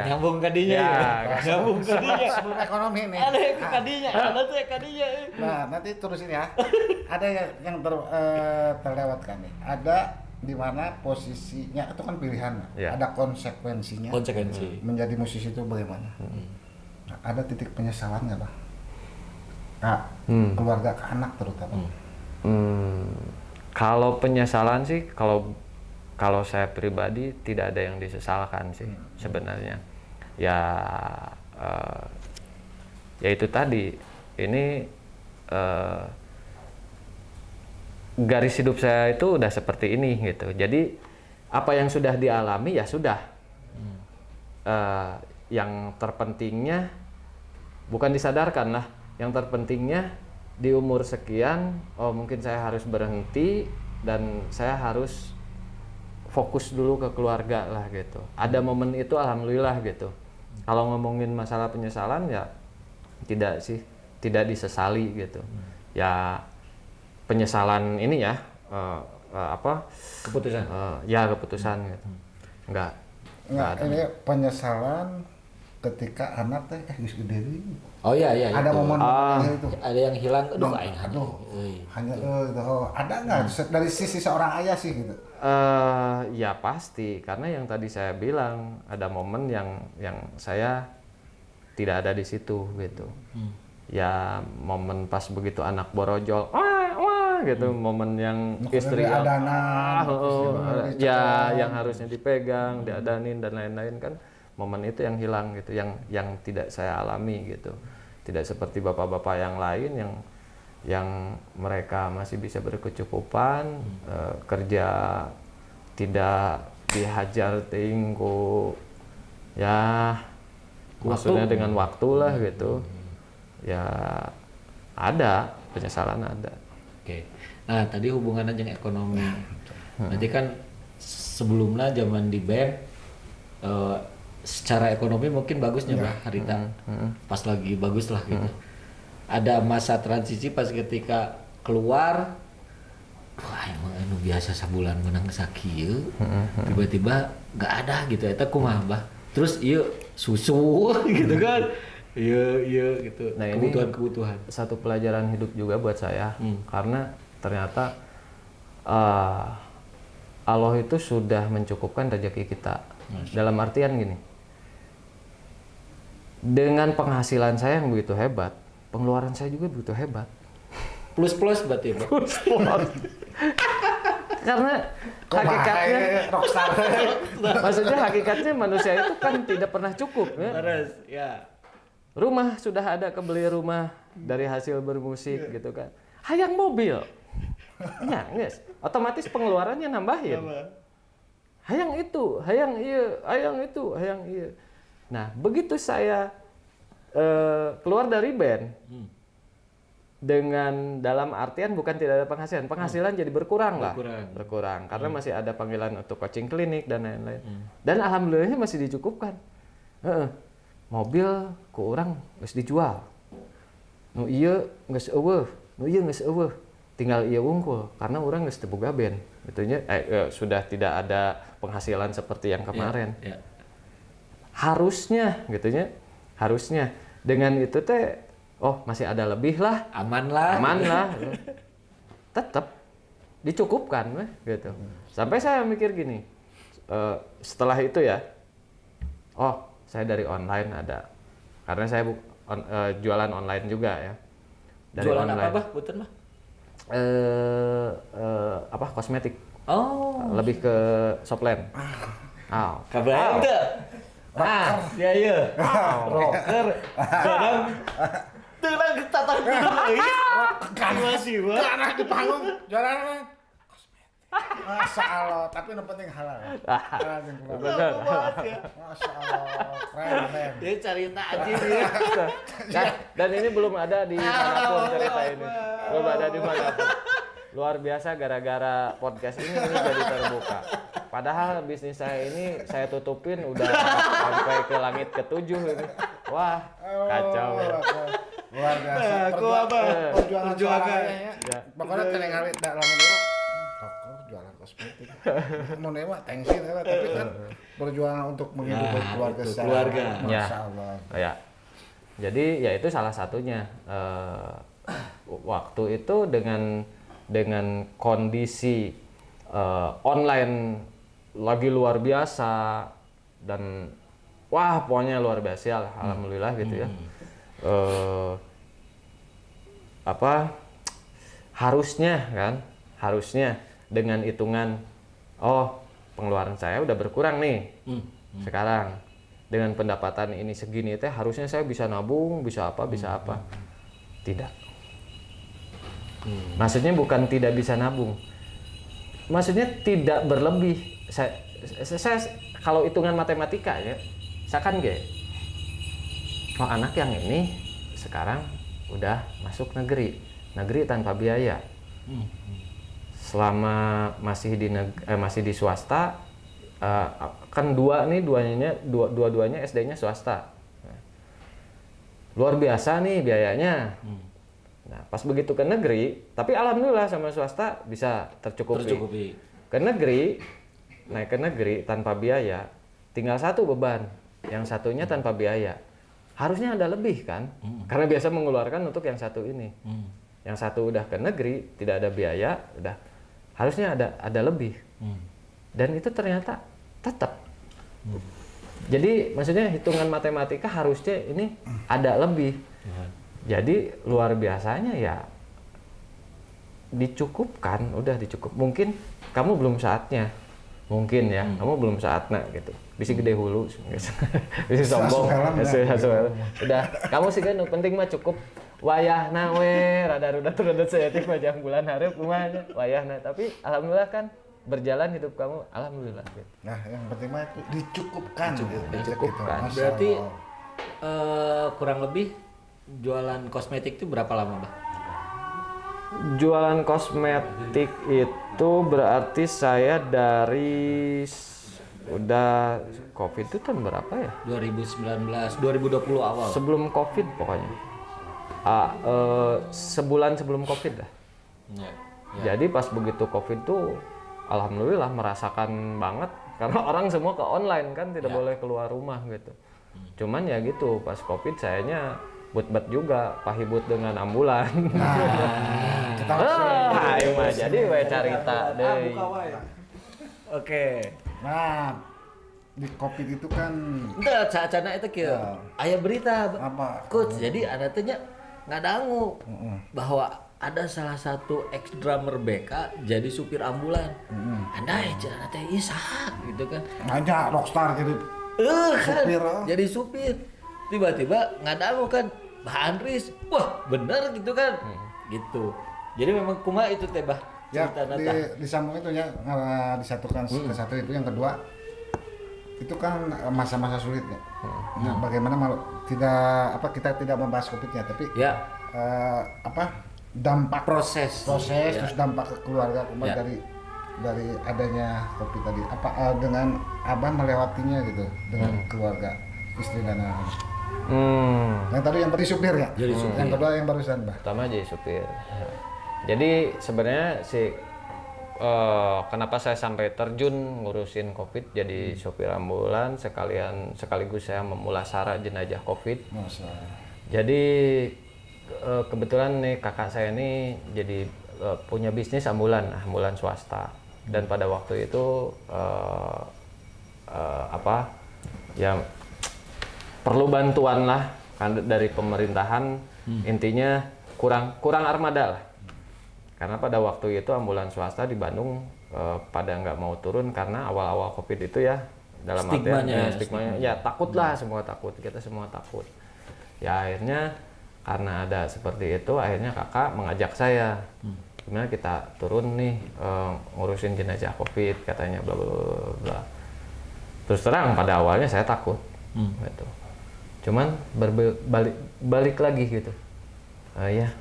nyambung ka dinya ya. Nyambung ka dinya. Sebelum ekonomi nih. Ada ka dinya, ada tuh ka dinya. Nah, nanti terusin ya. Ada yang terlewatkan nih. Ada di mana posisinya itu kan pilihan. Ya. Ada konsekuensinya. Konsekuensi. Menjadi musisi itu bagaimana? Nah, ada titik penyesalan nggak, Bang? Nah, keluarga ke anak terutama. Kalau penyesalan sih, kalau saya pribadi tidak ada yang disesalkan sih sebenarnya. Ya ya itu tadi, ini garis hidup saya itu udah seperti ini gitu. Jadi apa yang sudah dialami ya sudah. Yang terpentingnya bukan disadarkan lah. Yang terpentingnya di umur sekian, oh mungkin saya harus berhenti dan saya harus fokus dulu ke keluarga lah gitu. Ada momen itu alhamdulillah gitu. Kalau ngomongin masalah penyesalan ya tidak sih, tidak disesali gitu. Ya penyesalan ini ya Keputusan. ya keputusan gitu. Enggak ada. Ini penyesalan ketika anak teh geus gede deui. Oh iya Ada itu. momen itu. Ada yang hilang, aduh aing Aduh, hanya gitu. Ada nggak dari sisi seorang ayah sih gitu? Ya pasti, karena yang tadi saya bilang ada momen yang saya tidak ada di situ gitu. Ya momen pas begitu anak borojol, wah gitu, momen yang istri yang ya yang harusnya dipegang, diadanin dan lain-lain kan, momen itu yang hilang gitu, yang tidak saya alami gitu. Tidak seperti bapak-bapak yang lain yang mereka masih bisa berkecukupan, kerja tidak dihajar tinggu ya maksudnya dengan waktu lah gitu. Ya ada penyesalan ada. Oke. Nah, tadi hubungannya dengan ekonomi. Berarti kan sebelumnya zaman di band secara ekonomi mungkin bagusnya Bah Harita. Pas lagi bagus lah gitu. Ada masa transisi pas ketika keluar, wah emang anu biasa sebulan menang sakieu, tiba-tiba nggak ada gitu. Eta kumaha Bah? Terus iya susu gitu kan. Iya gitu. Nah, kebutuhan. Satu pelajaran hidup juga buat saya, karena ternyata Allah itu sudah mencukupkan rezeki kita. Dalam artian gini, dengan penghasilan saya yang begitu hebat, pengeluaran saya juga begitu hebat. Plus berarti Pak. Karena hakikatnya maksudnya hakikatnya manusia itu kan tidak pernah cukup ya. Terus ya. Rumah sudah ada, kebeli rumah dari hasil bermusik gitu kan. Hayang mobil. Ya, guys. Otomatis pengeluarannya nambahin. Hayang itu, hayang iya. Nah, begitu saya keluar dari band, dengan dalam artian bukan tidak ada penghasilan jadi berkurang. Karena masih ada panggilan untuk coaching klinik dan lain-lain. Dan alhamdulillahnya masih dicukupkan. Mobil ku urang geus dijual. Nu ieu geus eueuh, tinggal ieu wungkul karena urang geus teu boga band. Itunya sudah tidak ada penghasilan seperti yang kemarin. Harusnya dengan itu teh masih ada lebih lah, aman lah. Tetap dicukupkan gitu. Sampai saya mikir gini, setelah itu ya, saya dari online ada, karena saya jualan online juga ya. Dari jualan online. Apa Bah? Punten Bah? Kosmetik. Oh. Lebih ke shopland. Kabar itu. Iya. Rocker. Kadang tenang tatang kan masih Bah. Anak di panggung jualan Masya Allah, tapi yang penting halal. Benar. Masya Allah, keren. Dia cerita aja dia. Dan ini belum ada di manapun cerita ini. Belum ada di manapun. Luar biasa gara-gara podcast ini jadi terbuka. Padahal bisnis saya ini saya tutupin udah sampai ke langit ke-7 ini. Wah, kacau. Luar biasa. Perjuangan ya. Pokoknya tenang kali tak lama dulu. Jualan kosmetik. Mau nembak tensi tapi kan perjuangan untuk menghidupi keluarga. Masya Allah. Ya. Jadi ya itu salah satunya. Waktu itu dengan kondisi online lagi luar biasa dan wah pokoknya luar biasa alhamdulillah gitu ya. Harusnya dengan hitungan pengeluaran saya udah berkurang nih sekarang, dengan pendapatan ini segini teh harusnya saya bisa nabung, bisa apa, bisa apa. Tidak. Maksudnya bukan tidak bisa nabung. Maksudnya tidak berlebih. Saya kalau hitungan matematika ya, saya kan oh anak yang ini sekarang udah masuk negeri tanpa biaya. Selama masih di swasta, kan dua-duanya SD-nya swasta. Luar biasa nih biayanya. Nah, pas begitu ke negeri, tapi alhamdulillah sama swasta bisa tercukupi. Naik ke negeri tanpa biaya, tinggal satu beban, yang satunya tanpa biaya. Harusnya ada lebih kan? Karena biasa mengeluarkan untuk yang satu ini. Yang satu udah ke negeri, tidak ada biaya, udah harusnya ada lebih. Dan itu ternyata tetap. Jadi maksudnya hitungan matematika harusnya ini ada lebih. Jadi luar biasanya ya dicukupkan, udah dicukup. Mungkin kamu belum saatnya, mungkin ya, kamu belum saatnya gitu. Bisi gede hulu, bisi sombong, udah. Kamu sih kan penting mah cukup wayahna we, rada seetik majang bulan hareup kumaha wayahna. Tapi alhamdulillah kan berjalan hidup kamu, alhamdulillah. Gitu. Nah, yang penting mah itu dicukupkan. Dicukupkan. Gitu. Berarti kurang lebih jualan kosmetik itu berapa lama, Bah? Jualan kosmetik itu berarti saya dari udah COVID itu tahun berapa ya? 2019, 2020 awal. Sebelum COVID pokoknya. Sebulan sebelum COVID lah. Ya. Jadi pas begitu COVID tuh alhamdulillah merasakan banget karena orang semua ke online kan tidak boleh keluar rumah gitu. Cuman ya gitu pas COVID sayanya but juga pahibut dengan ambulan. Ayo mah jadi we carita deui. Oke. Nah, di COVID itu kan Entah cacana itu kieu. Aya berita apa? Coach, jadi ada teh nya ngadangu bahwa ada salah satu ex drummer BK jadi supir ambulan. Andai cenah teh ieu saha gitu kan. Ngajak rockstar jadi Kan supir. jadi supir. Tiba-tiba ngadangu kan Bah Andris. Wah, bener gitu kan. Gitu. Jadi memang kumaha itu teh Bah. Ya, Cerita disambung itu ya disatukan ke satu itu. Yang kedua itu kan masa-masa sulit ya. Nah, bagaimana kita tidak membahas COVID-nya, tapi ya dampak proses ya. terus dampak ke keluarga kemarin dari adanya COVID tadi. Dengan abah melewatinya gitu dengan keluarga, istri dan anak. Yang tadi yang tadi supir ya. Jadi supir. Yang kedua yang barusan bah. Pertama jadi supir. Jadi sebenarnya kenapa saya sampai terjun ngurusin COVID jadi supir ambulan sekaligus saya memulasara jenazah COVID. Masa. Jadi kebetulan nih kakak saya ini jadi punya bisnis ambulan swasta dan pada waktu itu ya perlu bantuan lah kan dari pemerintahan. Intinya kurang armada lah. Karena pada waktu itu ambulan swasta di Bandung pada nggak mau turun karena awal-awal COVID itu ya dalam artian stigmanya ya takut lah, semua takut, kita semua takut. Ya akhirnya karena ada seperti itu akhirnya kakak mengajak saya gimana kita turun nih ngurusin jenazah COVID katanya bla bla bla. Terus terang pada awalnya saya takut gitu. Cuman balik lagi gitu. Ya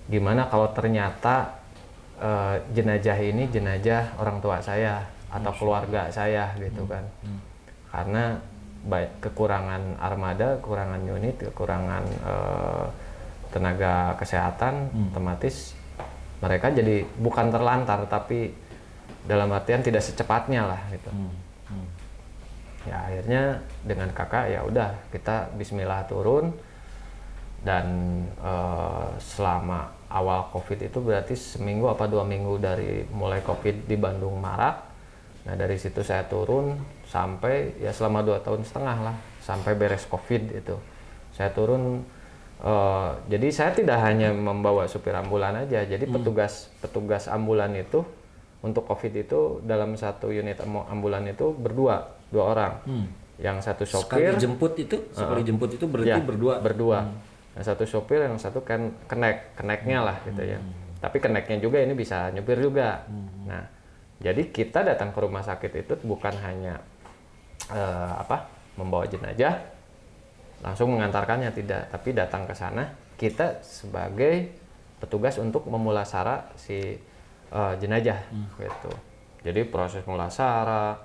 gimana kalau ternyata jenazah ini jenazah orang tua saya atau keluarga saya gitu kan. Karena baik kekurangan armada, kekurangan unit, kekurangan tenaga kesehatan, otomatis mereka jadi bukan terlantar tapi dalam artian tidak secepatnya lah gitu. Ya akhirnya dengan kakak ya udah kita bismillah turun dan selama awal COVID itu berarti seminggu apa 2 minggu dari mulai COVID di Bandung marak. Nah dari situ saya turun sampai ya selama 2,5 tahun lah sampai beres COVID itu. Saya turun jadi saya tidak hanya membawa supir ambulan aja. Jadi petugas ambulan itu untuk COVID itu dalam satu unit ambulan itu dua orang. yang satu Sekali sopir jemput itu berarti ya, berdua. Yang satu sopir, yang satu kan keneknya lah gitu ya. Tapi keneknya juga ini bisa nyupir juga. Nah, jadi kita datang ke rumah sakit itu bukan hanya membawa jenazah, langsung mengantarkannya, tidak, tapi datang ke sana kita sebagai petugas untuk memulasara si jenazah gitu. Jadi proses mulasara,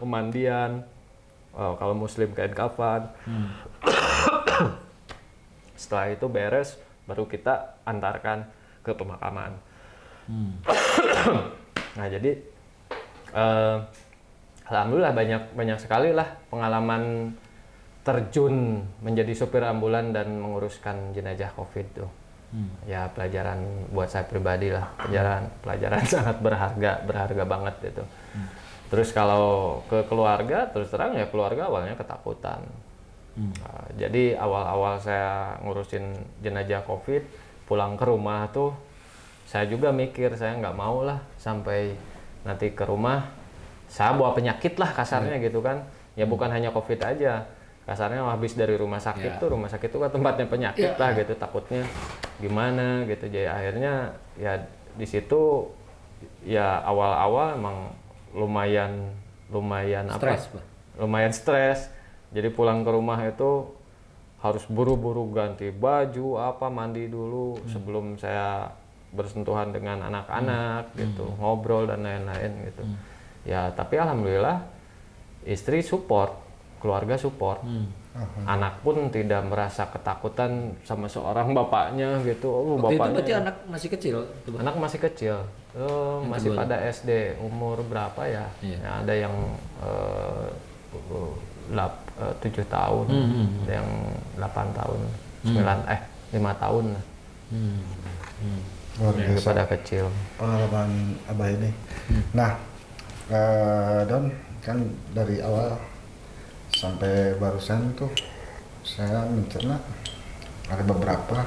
pemandian, kalau muslim kain kafan. Setelah itu beres, baru kita antarkan ke pemakaman. Nah, jadi alhamdulillah banyak sekali lah pengalaman terjun menjadi sopir ambulan dan menguruskan jenazah COVID tuh. Ya pelajaran buat saya pribadi lah, pelajaran sangat berharga banget gitu. Terus kalau ke keluarga, terus terang ya keluarga awalnya ketakutan. Jadi awal-awal saya ngurusin jenazah COVID, pulang ke rumah tuh saya juga mikir, saya nggak mau lah sampai nanti ke rumah saya bawa penyakit lah kasarnya gitu kan. Ya bukan hanya COVID aja, kasarnya habis dari rumah sakit rumah sakit itu kan tempatnya penyakit lah gitu, takutnya gimana gitu. Jadi akhirnya ya di situ ya awal-awal emang lumayan stres. Jadi pulang ke rumah itu harus buru-buru ganti baju, mandi dulu sebelum saya bersentuhan dengan anak-anak gitu, ngobrol dan lain-lain gitu. Ya tapi alhamdulillah istri support, keluarga support. Anak pun tidak merasa ketakutan sama seorang bapaknya gitu. Waktu Bapaknya itu berarti anak masih kecil? Anak masih kecil, masih pada SD, umur berapa ya? Ya ada yang 7 tahun, ada yang 8 tahun, 5 tahun lah. Luar biasa Pada kecil. pengalaman Abah ini. Nah, Don, kan dari awal sampai barusan tuh saya mencerna ada beberapa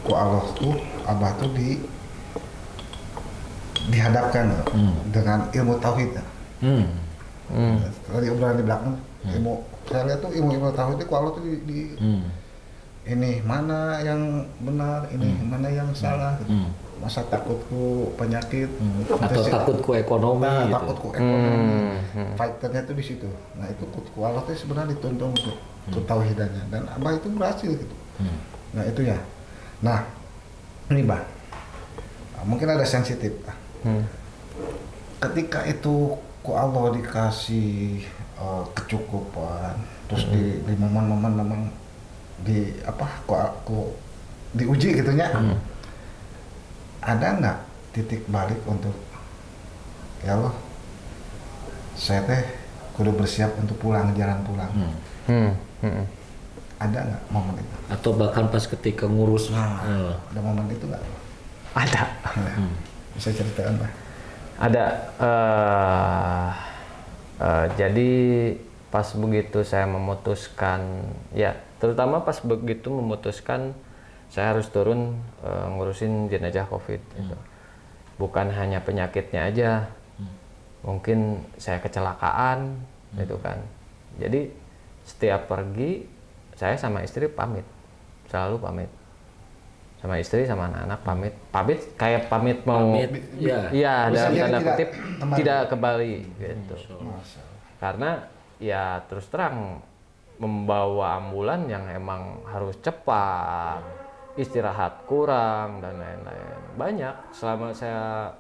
ku Allah tuh Abah tuh dihadapkan dengan ilmu tauhid. Tadi obrolan di belakang ilmu, saya lihat tuh ilmu tauhid itu ku Allah tuh ini mana yang benar, ini mana yang salah gitu. Masa takutku penyakit Atau takutku ekonomi gitu. takutku ekonomi, fighternya tuh di situ. Nah itu ku Allah tuh sebenarnya dituntun untuk tauhidannya, dan Abah itu berhasil gitu. Nah itu ya. Nah ini Bah, mungkin ada sensitif. Ketika itu ku Allah dikasih kecukupan, terus di momen-momen memang ku diuji gitunya. Ada nggak titik balik untuk ya Allah, saya teh kudu bersiap untuk jalan pulang. Ada nggak momen itu? Atau bahkan pas ketika ngurus. Ada momen itu nggak? Ada. Bisa ceritakan Pak? Ada. Jadi pas begitu saya memutuskan, ya terutama pas begitu memutuskan saya harus turun ngurusin jenazah COVID gitu. Bukan hanya penyakitnya aja, mungkin saya kecelakaan gitu kan. Jadi setiap pergi saya sama istri pamit, selalu pamit sama istri sama anak-anak, pamit kayak pamit mau iya dalam tanda kutip tidak kembali gitu. Karena ya terus terang membawa ambulan yang emang harus cepat, istirahat kurang dan lain-lain. Banyak selama saya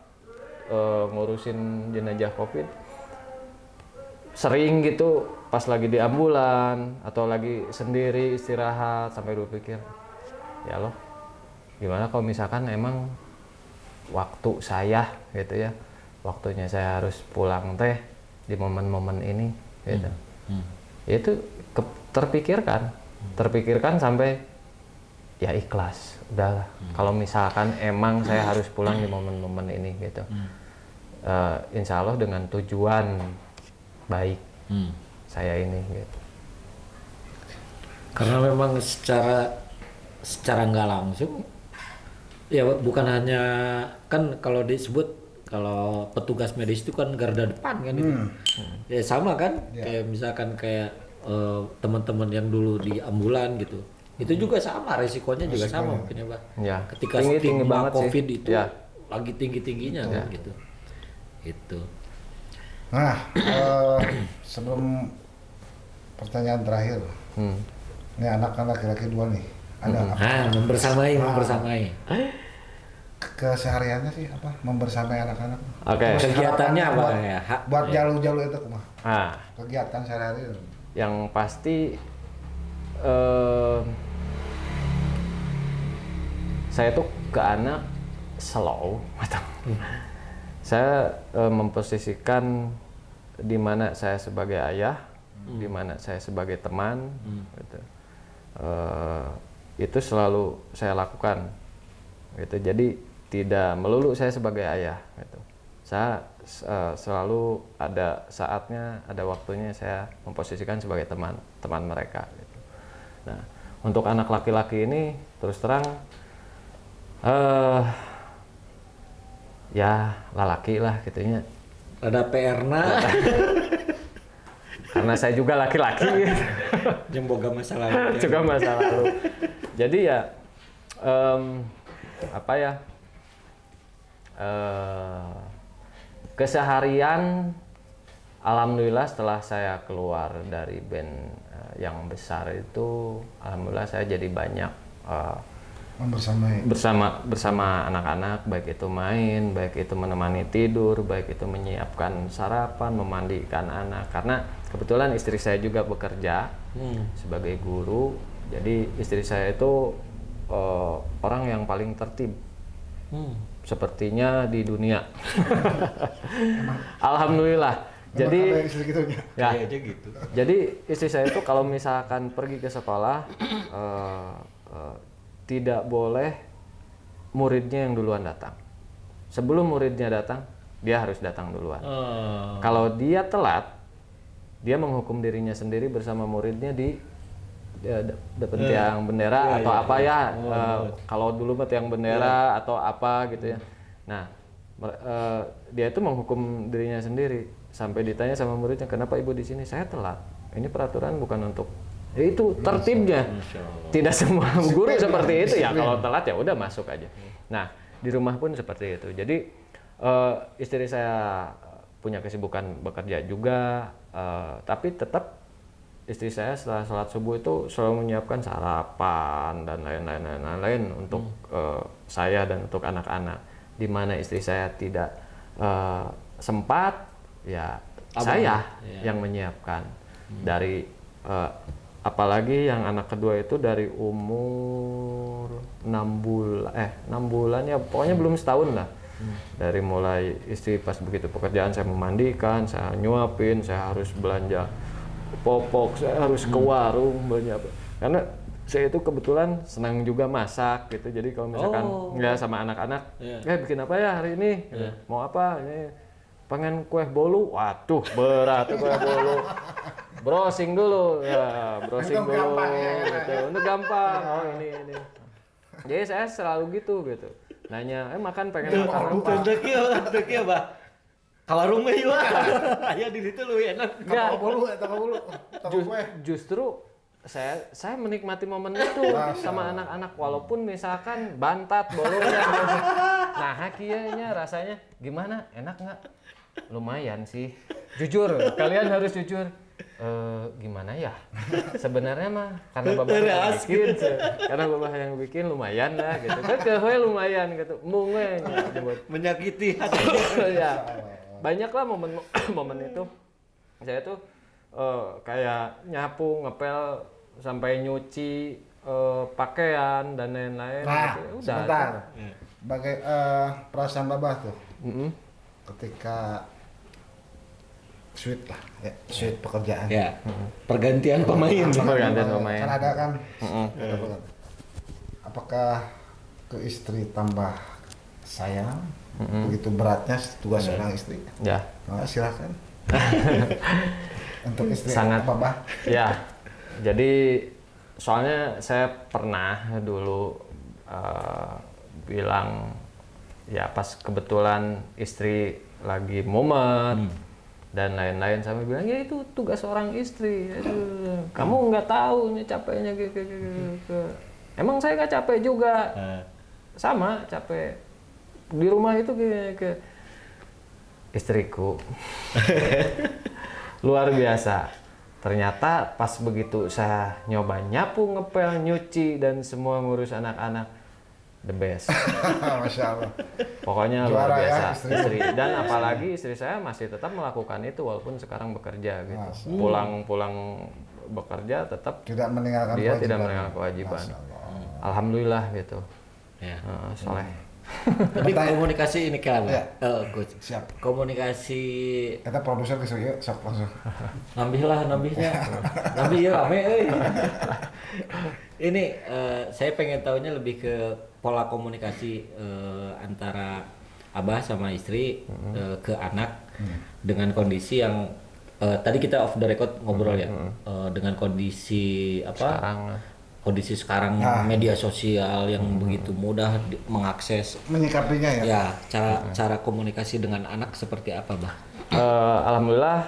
ngurusin jenazah COVID, sering gitu pas lagi di ambulan atau lagi sendiri istirahat sampai berpikir, ya Allah, gimana kalau misalkan emang waktu saya gitu ya, waktunya saya harus pulang teh di momen-momen ini gitu. Itu terpikirkan sampai ya ikhlas, udahlah. Kalau misalkan emang saya harus pulang di momen-momen ini gitu, insya Allah dengan tujuan baik saya ini gitu. Karena memang secara nggak langsung ya, bukan hanya kan kalau disebut kalau petugas medis itu kan garda depan kan itu. Ya sama kan, kayak misalkan kayak teman-teman yang dulu di ambulan gitu. Itu juga sama, resikonya juga sama mungkin ya, Pak. Ya. Ketika Tinggi stigma banget sih. COVID itu Ya. lagi tinggi-tingginya kan gitu. Itu. Nah, sebelum pertanyaan terakhir, ini anak-anak laki-laki 2 nih, ada apa? Membersamai. Kesehariannya sih apa? Membersamai anak-anak. Oke. Kegiatannya apa buat, ya? Buat jalur-jalur itu mah. Nah, Kegiatan sehari-hari. yang pasti saya tuh ke anak slow atau saya memposisikan di mana saya sebagai ayah, di mana saya sebagai teman, gitu. Itu selalu saya lakukan, gitu. Jadi tidak melulu saya sebagai ayah, gitu. Saya selalu ada saatnya, ada waktunya saya memposisikan sebagai teman mereka, gitu. Nah, untuk anak laki-laki ini terus terang ya lalaki lah gitunya. Ada PR-na. Karena saya juga laki-laki. Yang boga masa lalu. Juga masa lalu. Jadi ya apa ya? Keseharian alhamdulillah setelah saya keluar dari band yang besar itu, alhamdulillah saya jadi banyak bersama anak-anak, baik itu main, baik itu menemani tidur, baik itu menyiapkan sarapan, memandikan anak. Karena kebetulan istri saya juga bekerja sebagai guru, jadi istri saya itu orang yang paling tertib. Sepertinya di dunia. Alhamdulillah. Jadi ya, gitu. jadi istri saya itu kalau misalkan pergi ke sekolah tidak boleh muridnya yang duluan datang. Sebelum muridnya datang, dia harus datang duluan. Kalau dia telat, dia menghukum dirinya sendiri bersama muridnya di tiang bendera atau apa ya. Kalau dulu mah tiang bendera atau apa gitu ya. Nah, dia itu menghukum dirinya sendiri sampai ditanya sama muridnya, "Kenapa ibu di sini?" "Saya telat. Ini peraturan bukan untuk..." Itu tertibnya. Tidak semua guru seperti itu ya. Kalau telat ya udah masuk aja. Nah, di rumah pun seperti itu. Jadi istri saya punya kesibukan bekerja juga, tapi tetap istri saya setelah sholat subuh itu selalu menyiapkan sarapan dan lain-lain untuk saya dan untuk anak-anak. Di mana istri saya tidak sempat, ya saya yang menyiapkan. Dari apalagi yang anak kedua itu dari umur 6 bulan ya, pokoknya belum setahun lah. Dari mulai istri pas begitu pekerjaan saya memandikan, saya nyuapin, saya harus belanja popok, saya harus ke warung belanja apa. Karena saya itu kebetulan senang juga masak gitu. Jadi kalau misalkan ya sama anak-anak, bikin apa ya hari ini? Mau apa? Ini pengen kue bolu. Waduh, berat kue bolu. Browsing dulu ya, browsing dulu gitu. Untuk gampang. Oh ini. Jadi saya selalu gitu. Nanya, makan pengen makan apa? Teki apa? Kawarung mah ieu. Aya di ditu leuwih enak. Justru saya menikmati momen itu sama anak-anak, walaupun misalkan bantat bolunya. Nah, kayaknya rasanya gimana? Enak nggak? Lumayan sih. Jujur, kalian harus jujur. Gimana ya? Sebenarnya mah karena babah yang bikin, yang bikin lumayan lah gitu. Kan kehoe lumayan gitu. Mungkin menyakiti hati. Ya. Banyaklah momen itu. Saya tuh kayak nyapu, ngepel sampai nyuci pakaian dan lain-lain. Nah, gitu. sebentar. Bagai perasaan babah tuh. Ketika sweet pekerjaan. Ya. Pergantian pemain. Kan ada kan. Apakah ke istri tambah sayang? Begitu beratnya tugas seorang istri. Ya. Nah, silakan. Untuk istri sangat babah. Ya. Jadi soalnya saya pernah dulu bilang ya pas kebetulan istri lagi mumet dan lain-lain, sampai bilang ya itu tugas seorang istri. Aduh, kamu nggak tahu nih capeknya emang saya nggak capek juga, sama capek di rumah itu ke istriku luar biasa. Ternyata pas begitu saya nyoba nyapu, ngepel, nyuci dan semua ngurus anak-anak, the best. Masya Allah. Pokoknya Juara luar ya, biasa istri. Dan apalagi istri saya masih tetap melakukan itu walaupun sekarang bekerja gitu. Pulang bekerja tetap Tidak meninggalkan dia kewajiban. tidak meninggalkan kewajiban. Masya Allah. Alhamdulillah gitu. Ya. Soleh. Tapi komunikasi ini kan, Ya. Coach. Siap. Komunikasi Kita produser geus yuk, sok langsung. nambihnya, nambih ya rame. Ini saya pengen tahunya lebih ke pola komunikasi antara abah sama istri ke anak dengan kondisi yang tadi kita off the record ngobrol ya, dengan kondisi apa? Kondisi sekarang media sosial yang begitu mudah mengakses. Menyikapinya ya. Ya, cara komunikasi dengan anak seperti apa, Bah? Alhamdulillah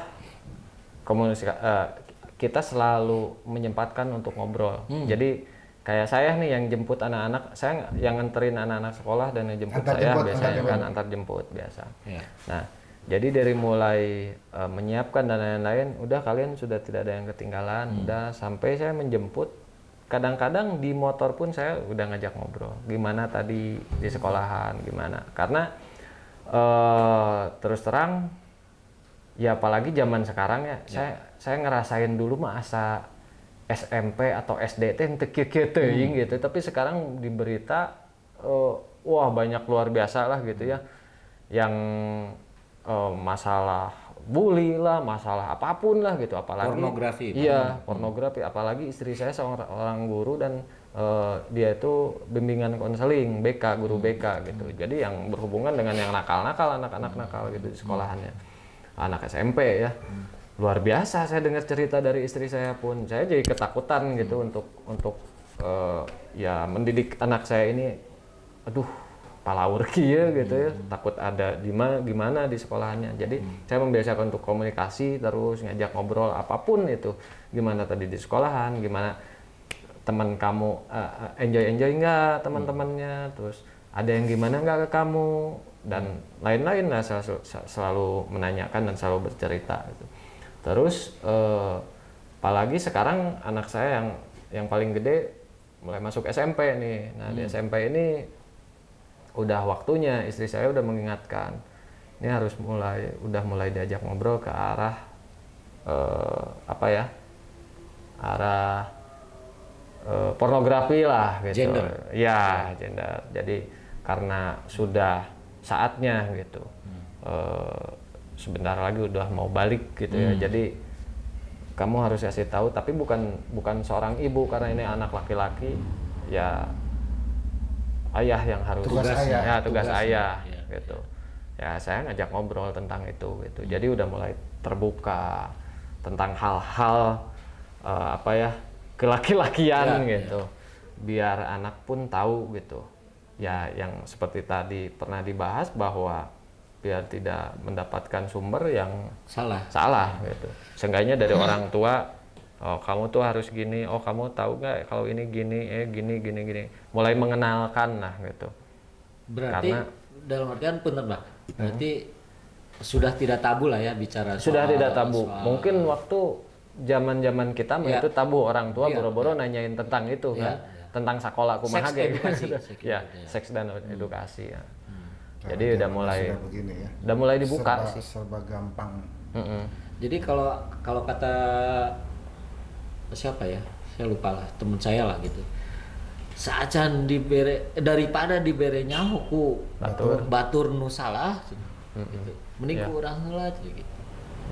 kita selalu menyempatkan untuk ngobrol. Jadi kayak saya nih yang jemput anak-anak, saya yang nganterin anak-anak sekolah dan yang jemput biasanya kan antar jemput biasa. Ya. Nah, jadi dari mulai menyiapkan dan lain-lain, udah kalian sudah tidak ada yang ketinggalan, udah sampai saya menjemput. Kadang-kadang di motor pun saya udah ngajak ngobrol, gimana tadi di sekolahan, gimana. Karena terus terang, ya apalagi zaman sekarang ya, saya ngerasain dulu masa SMP atau SD teh teuing gitu, tapi sekarang di berita wah banyak luar biasa lah gitu ya, yang masalah bully lah, masalah apapun lah gitu, apalagi pornografi. Iya, pornografi. Apalagi istri saya seorang guru dan dia itu bimbingan konseling BK, guru BK gitu. Jadi yang berhubungan dengan yang nakal-nakal, anak-anak nakal gitu di sekolahannya, anak SMP ya. Luar biasa saya dengar cerita dari istri saya pun, saya jadi ketakutan gitu untuk ya mendidik anak saya ini. Aduh, palaur kieu gitu ya, takut ada gimana di sekolahannya. Jadi saya membiasakan untuk komunikasi terus, ngajak ngobrol apapun itu. Gimana tadi di sekolahan, gimana teman kamu enjoy nggak teman-temannya, terus ada yang gimana nggak ke kamu dan lain-lain lah. Selalu menanyakan dan selalu bercerita gitu. Terus apalagi sekarang anak saya yang paling gede mulai masuk SMP nih. Nah di SMP ini udah waktunya, istri saya udah mengingatkan, ini harus mulai diajak ngobrol ke arah arah pornografi lah gitu. Gender. Ya, gender. Jadi karena sudah saatnya gitu. Sebentar lagi udah mau balik gitu ya. Jadi kamu harus kasih tahu, tapi bukan seorang ibu, karena ini anak laki-laki ya. Ayah yang harus tugas ayah gitu ya. Saya ngajak ngobrol tentang itu gitu, jadi udah mulai terbuka tentang hal-hal kelaki-lakian gitu. Biar anak pun tahu gitu ya, yang seperti tadi pernah dibahas bahwa biar tidak mendapatkan sumber yang salah gitu. Seenggaknya dari orang tua, oh kamu tuh harus gini, oh kamu tahu nggak kalau ini gini, gini. Mulai mengenalkan lah gitu. Berarti dalam artian benar Bang, berarti sudah tidak tabu lah ya bicara soal. Sudah tidak tabu. Mungkin waktu zaman kita itu tabu, orang tua boro-boro nanyain tentang itu kan. Tentang sekolah kumaha gitu. Ya, seks dan edukasi ya. Jadi udah mulai dibuka sih. Serba gampang. Jadi kalau kata siapa ya, saya lupa lah, teman saya lah gitu, saacan daripada dibere nyaho ku batur nu salah gitu. Mending ku urang heula gitu.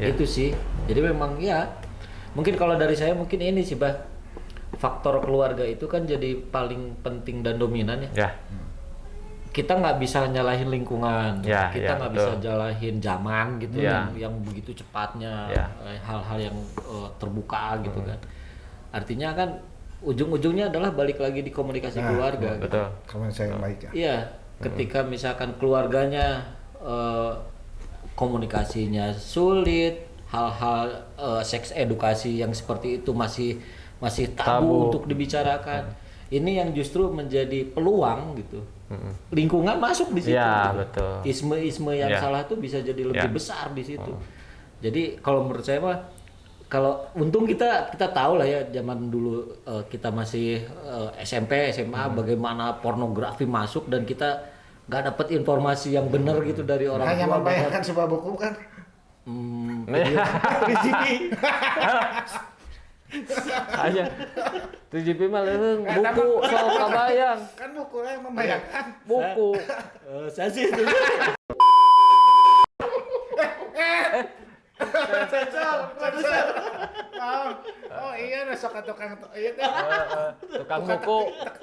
Itu sih. Jadi memang ya mungkin kalau dari saya mungkin ini sih Bah, faktor keluarga itu kan jadi paling penting dan dominan ya. Kita nggak bisa nyalahin lingkungan, kita nggak bisa nyalahin zaman gitu yang begitu cepatnya, hal-hal yang terbuka gitu kan. Artinya kan ujung-ujungnya adalah balik lagi di komunikasi keluarga. Betul. Komunikasi yang baik ya. Iya, ketika misalkan keluarganya komunikasinya sulit, hal-hal seks edukasi yang seperti itu masih tabu untuk dibicarakan. Ini yang justru menjadi peluang gitu. Lingkungan masuk di situ. Ya, gitu. betul. Isme-isme yang Ya. salah tuh bisa jadi lebih besar di situ. Jadi kalau menurut saya mah, kalau untung kita tahu lah ya zaman dulu kita masih SMP, SMA bagaimana pornografi masuk dan kita nggak dapat informasi yang benar gitu dari orang Hanya tua. membayangkan sebuah buku kan. Aja 7P mah leuheung buku sok kabayang. Kan buku yang membayangkan. Buku. Saya sih itu. Oh iya, sok tukang iya teh. Tukang buku,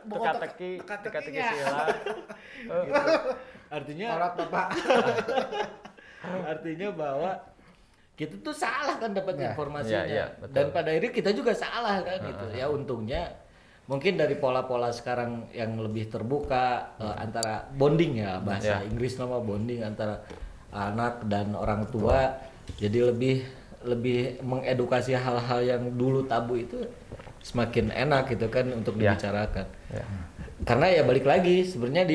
buku teka-teki teka-tekinya. sila. Artinya Kolot Bapak. artinya bahwa kita tuh salah kan dapat Ya. informasinya. Ya, betul. Dan pada akhirnya kita juga salah kan gitu. Ya untungnya mungkin dari pola-pola sekarang yang lebih terbuka antara bonding ya, bahasa Ya. Inggris nama bonding antara anak dan orang tua, jadi lebih mengedukasi hal-hal yang dulu tabu itu semakin enak gitu kan untuk Ya. dibicarakan. Ya. Karena ya balik lagi sebenarnya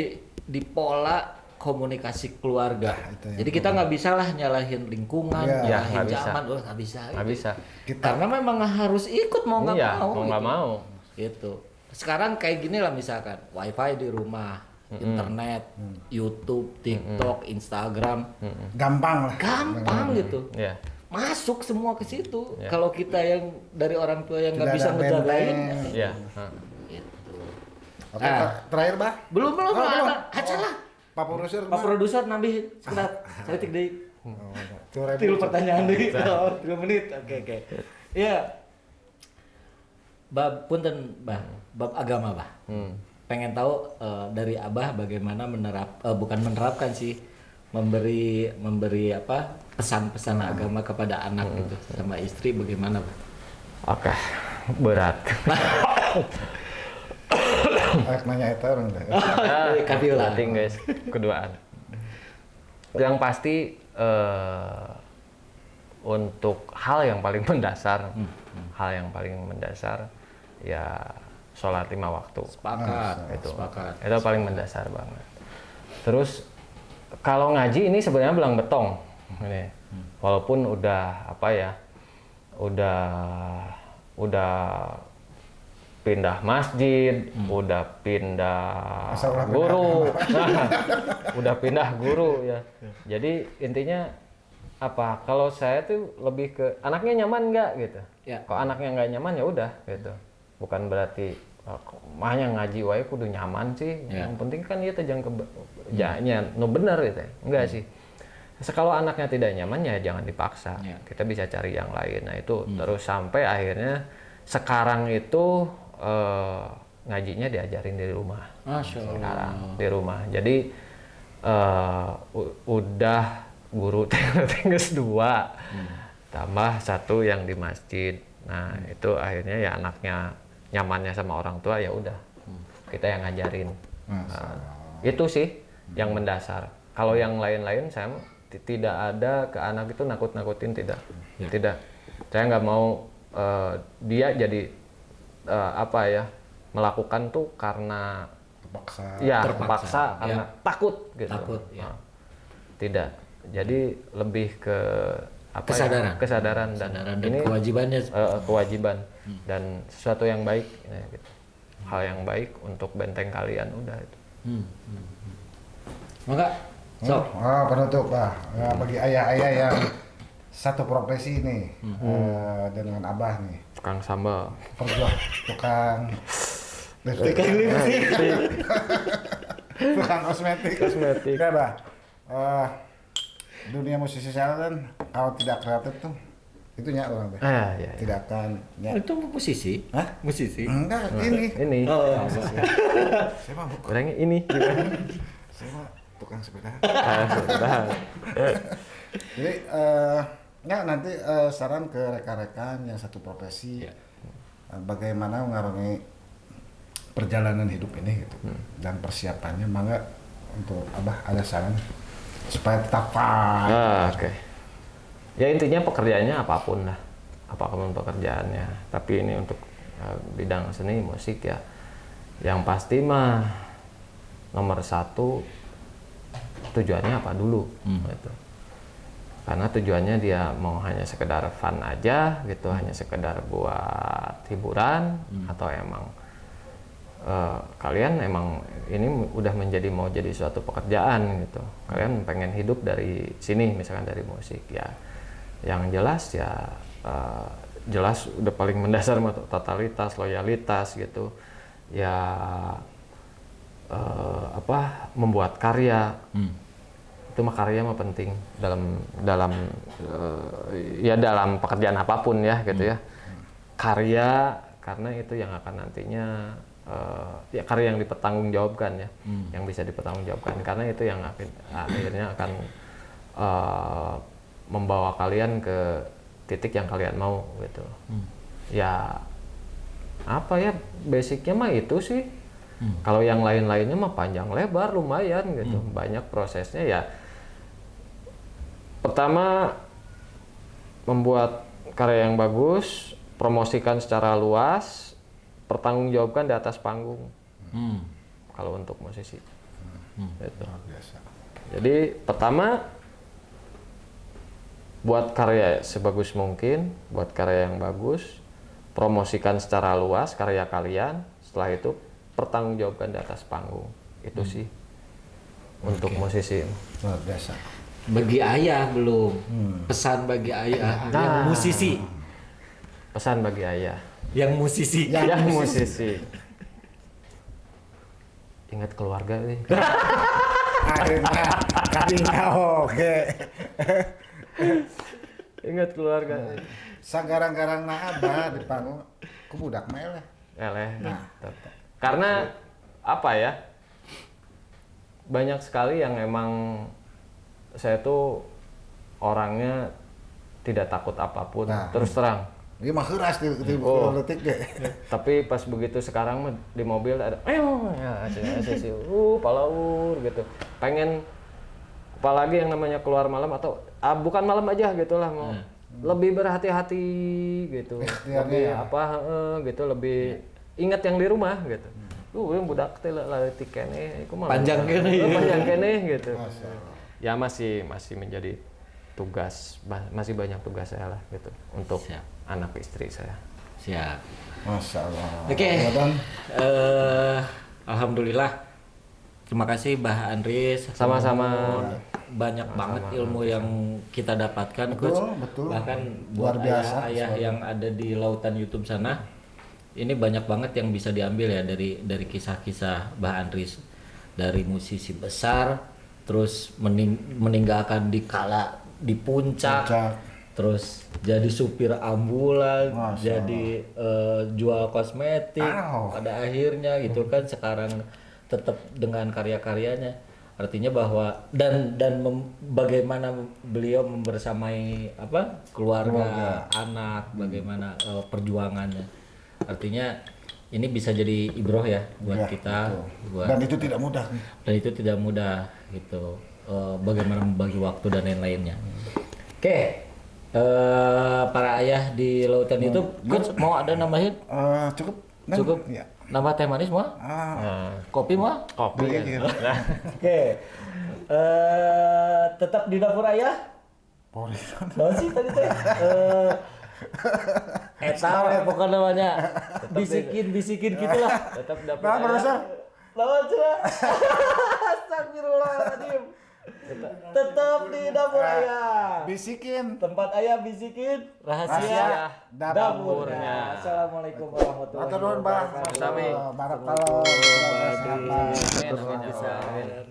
di pola komunikasi keluarga. itu yang Jadi kita nggak bisa lah nyalahin lingkungan, Iya, nyalahin nggak bisa. zaman, nggak bisa. Nggak gitu. bisa. Karena memang harus ikut mau nggak Iya, mau. mau nggak gitu. mau. Gitu. Sekarang kayak gini lah misalkan, wifi di rumah, internet, YouTube, TikTok, Instagram, Gampang lah. gampang gitu. Ya. Masuk semua ke situ. Ya. Kalau kita yang dari orang tua yang nggak Tidak bisa ada ngejagain, benteng. Ya. gitu. Oke, Ah. terakhir Bah. Belum Oh, belum. aca lah. Pak Produser. Pak Produser nambahin sekedar kritik deh. Produser. Tilu pertanyaan deh. 3 menit. Oke. Ya. Bab punten, bab agama, Bah. Pengen tahu dari Abah bagaimana bukan menerapkan sih, memberi apa pesan-pesan agama kepada anak gitu sama istri bagaimana, Bah? Oke. Berat. Ayak nanya eta orang teh. Kabila. Penting guys, keduaan. Yang pasti untuk hal yang paling mendasar, ya sholat 5 waktu. Sepakat. Itu Sepakat. itu paling mendasar banget. Terus kalau ngaji ini sebenarnya belang betong ini, walaupun udah apa ya, udah pindah masjid, udah pindah Asal ulah guru, udah pindah guru ya. Jadi intinya apa? Kalau saya tuh lebih ke anaknya nyaman nggak gitu. Ya. Kalau anaknya nggak nyaman ya udah gitu. Bukan berarti mahnya ngaji wae kudu nyaman sih. Ya. Yang penting kan ieu teh jangan janya nu bener gitu. Enggak sih. Kalau anaknya tidak nyaman ya jangan dipaksa. Ya. Kita bisa cari yang lain. Nah itu terus sampai akhirnya sekarang itu ngajinya diajarin di rumah. Masya Allah. Sekarang di rumah. Jadi udah guru tinggal 2 tambah 1 yang di masjid. Nah itu akhirnya ya anaknya nyamannya sama orang tua ya udah kita yang ngajarin. Itu sih yang mendasar. Kalau yang lain-lain saya tidak ada ke anak itu nakut-nakutin tidak. Tidak. Saya nggak mau dia jadi apa ya melakukan tuh karena Terpaksa. ya Terpaksa. terpaksa karena takut gitu. Takut, ya. Tidak. Jadi lebih ke apa Kesadaran. ya? Kesadaran dan ini kewajibannya. kewajiban dan sesuatu yang baik ya, gitu. Hal yang baik untuk benteng kalian udah itu. Maka Penutup Bah. Ya, bagi ayah-ayah yang satu profesi nih dengan Abah nih. Tukang sambal. Perjuang tukang lipstick. Tukang kosmetik. Ya Bah. Dunia musisi kan kalau tidak kreatif tuh itunya orang teh. Iya. Tidak akan ya. itu musisi. Hah? Musisi. Enggak, ini. Ini. Oh, Saya mah bukan. Orangnya ini. Saya mah tukang sepeda. Sudah. Jadi ya nanti saran ke rekan-rekan yang satu profesi bagaimana mengarungi perjalanan hidup ini gitu dan persiapannya mangga untuk Abah ada saran supaya tetap fine. Oke. Ya intinya pekerjaannya apapun lah, apapun pekerjaannya. Tapi ini untuk bidang seni musik ya, yang pasti mah nomor satu tujuannya apa dulu gitu. Karena tujuannya dia mau hanya sekedar fun aja gitu, hanya sekedar buat hiburan atau emang kalian emang ini udah mau jadi suatu pekerjaan gitu. Kalian pengen hidup dari sini misalkan dari musik ya. Yang jelas ya jelas udah paling mendasar totalitas, loyalitas gitu. Ya membuat karya. Itu mah karya mah penting dalam pekerjaan apapun ya gitu ya. Karya karena itu yang akan nantinya ya karya yang dipertanggungjawabkan ya, yang bisa dipertanggungjawabkan karena itu yang akhirnya akan membawa kalian ke titik yang kalian mau gitu. Ya apa ya basicnya mah itu sih. Kalau yang lain-lainnya mah panjang lebar lumayan gitu, banyak prosesnya ya. Pertama membuat karya yang bagus, promosikan secara luas, pertanggungjawabkan di atas panggung. Kalau untuk musisi, gitu. Biasa. Jadi pertama buat karya sebagus mungkin, buat karya yang bagus, promosikan secara luas karya kalian. Setelah itu pertanggungjawabkan di atas panggung. Itu sih untuk musisi. Luar biasa. Bagi ayah belum. Pesan bagi ayah yang musisi. Pesan bagi ayah. Yang musisi. Yang musisi. Ingat keluarga nih. Akhirnya oke. Ingat keluarga. Sagarang-garang Abah di panggung ku budak meleh. Nah. Karena apa ya? Banyak sekali yang emang saya tuh orangnya tidak takut apapun, terus terang. Dia mah keras di politik deh. Tapi pas begitu sekarang mah di mobil ada, ya sih, palaur gitu. Pengen apalagi yang namanya keluar malam atau bukan malam aja gitulah mau lebih berhati-hati gitu, lebih gitu, lebih ingat yang di rumah gitu. Yang budak teh leutik keneh, Panjang keneh gitu. Ya masih menjadi tugas, masih banyak tugas saya lah gitu untuk anak istri saya. Siap. Masya Allah. Oke. Alhamdulillah. Terima kasih Bah Andries. Sama-sama. Banyak banget ilmu yang kita dapatkan, Betul. Bahkan buat Luar biasa. ayah yang ada di lautan YouTube sana, ini banyak banget yang bisa diambil ya dari kisah-kisah Bah Andries, dari musisi besar, terus meninggalkan di puncak, terus jadi supir ambulan, jadi jual kosmetik, pada akhirnya gitu kan sekarang tetap dengan karya-karyanya. Artinya bahwa dan bagaimana beliau membersamai keluarga, anak, bagaimana perjuangannya. Artinya ini bisa jadi ibroh ya buat kita. Dan itu tidak mudah. Dan itu tidak mudah gitu. Bagaimana membagi waktu dan lain-lainnya. Oke. Para ayah di lautan itu, Coach mau ada nambahin? Cukup. Cukup. Ya. Nambah teh manis mau? Kopi mau? Kopi. Oke. Tetap di dapur ayah? Boleh sih tadi teh. Eta pokoknya namanya bisikin gitulah. Tetap dapur Nah, ayah. Profesor. Lawan cina. Astagfirullahaladzim. Tetap di dapur ayah. Bisikin. Tempat ayah bisikin rahasia dapurnya. Assalamualaikum warahmatullahi Matur nuwun, Bang. wabarakatuh. Barakallah. Amin.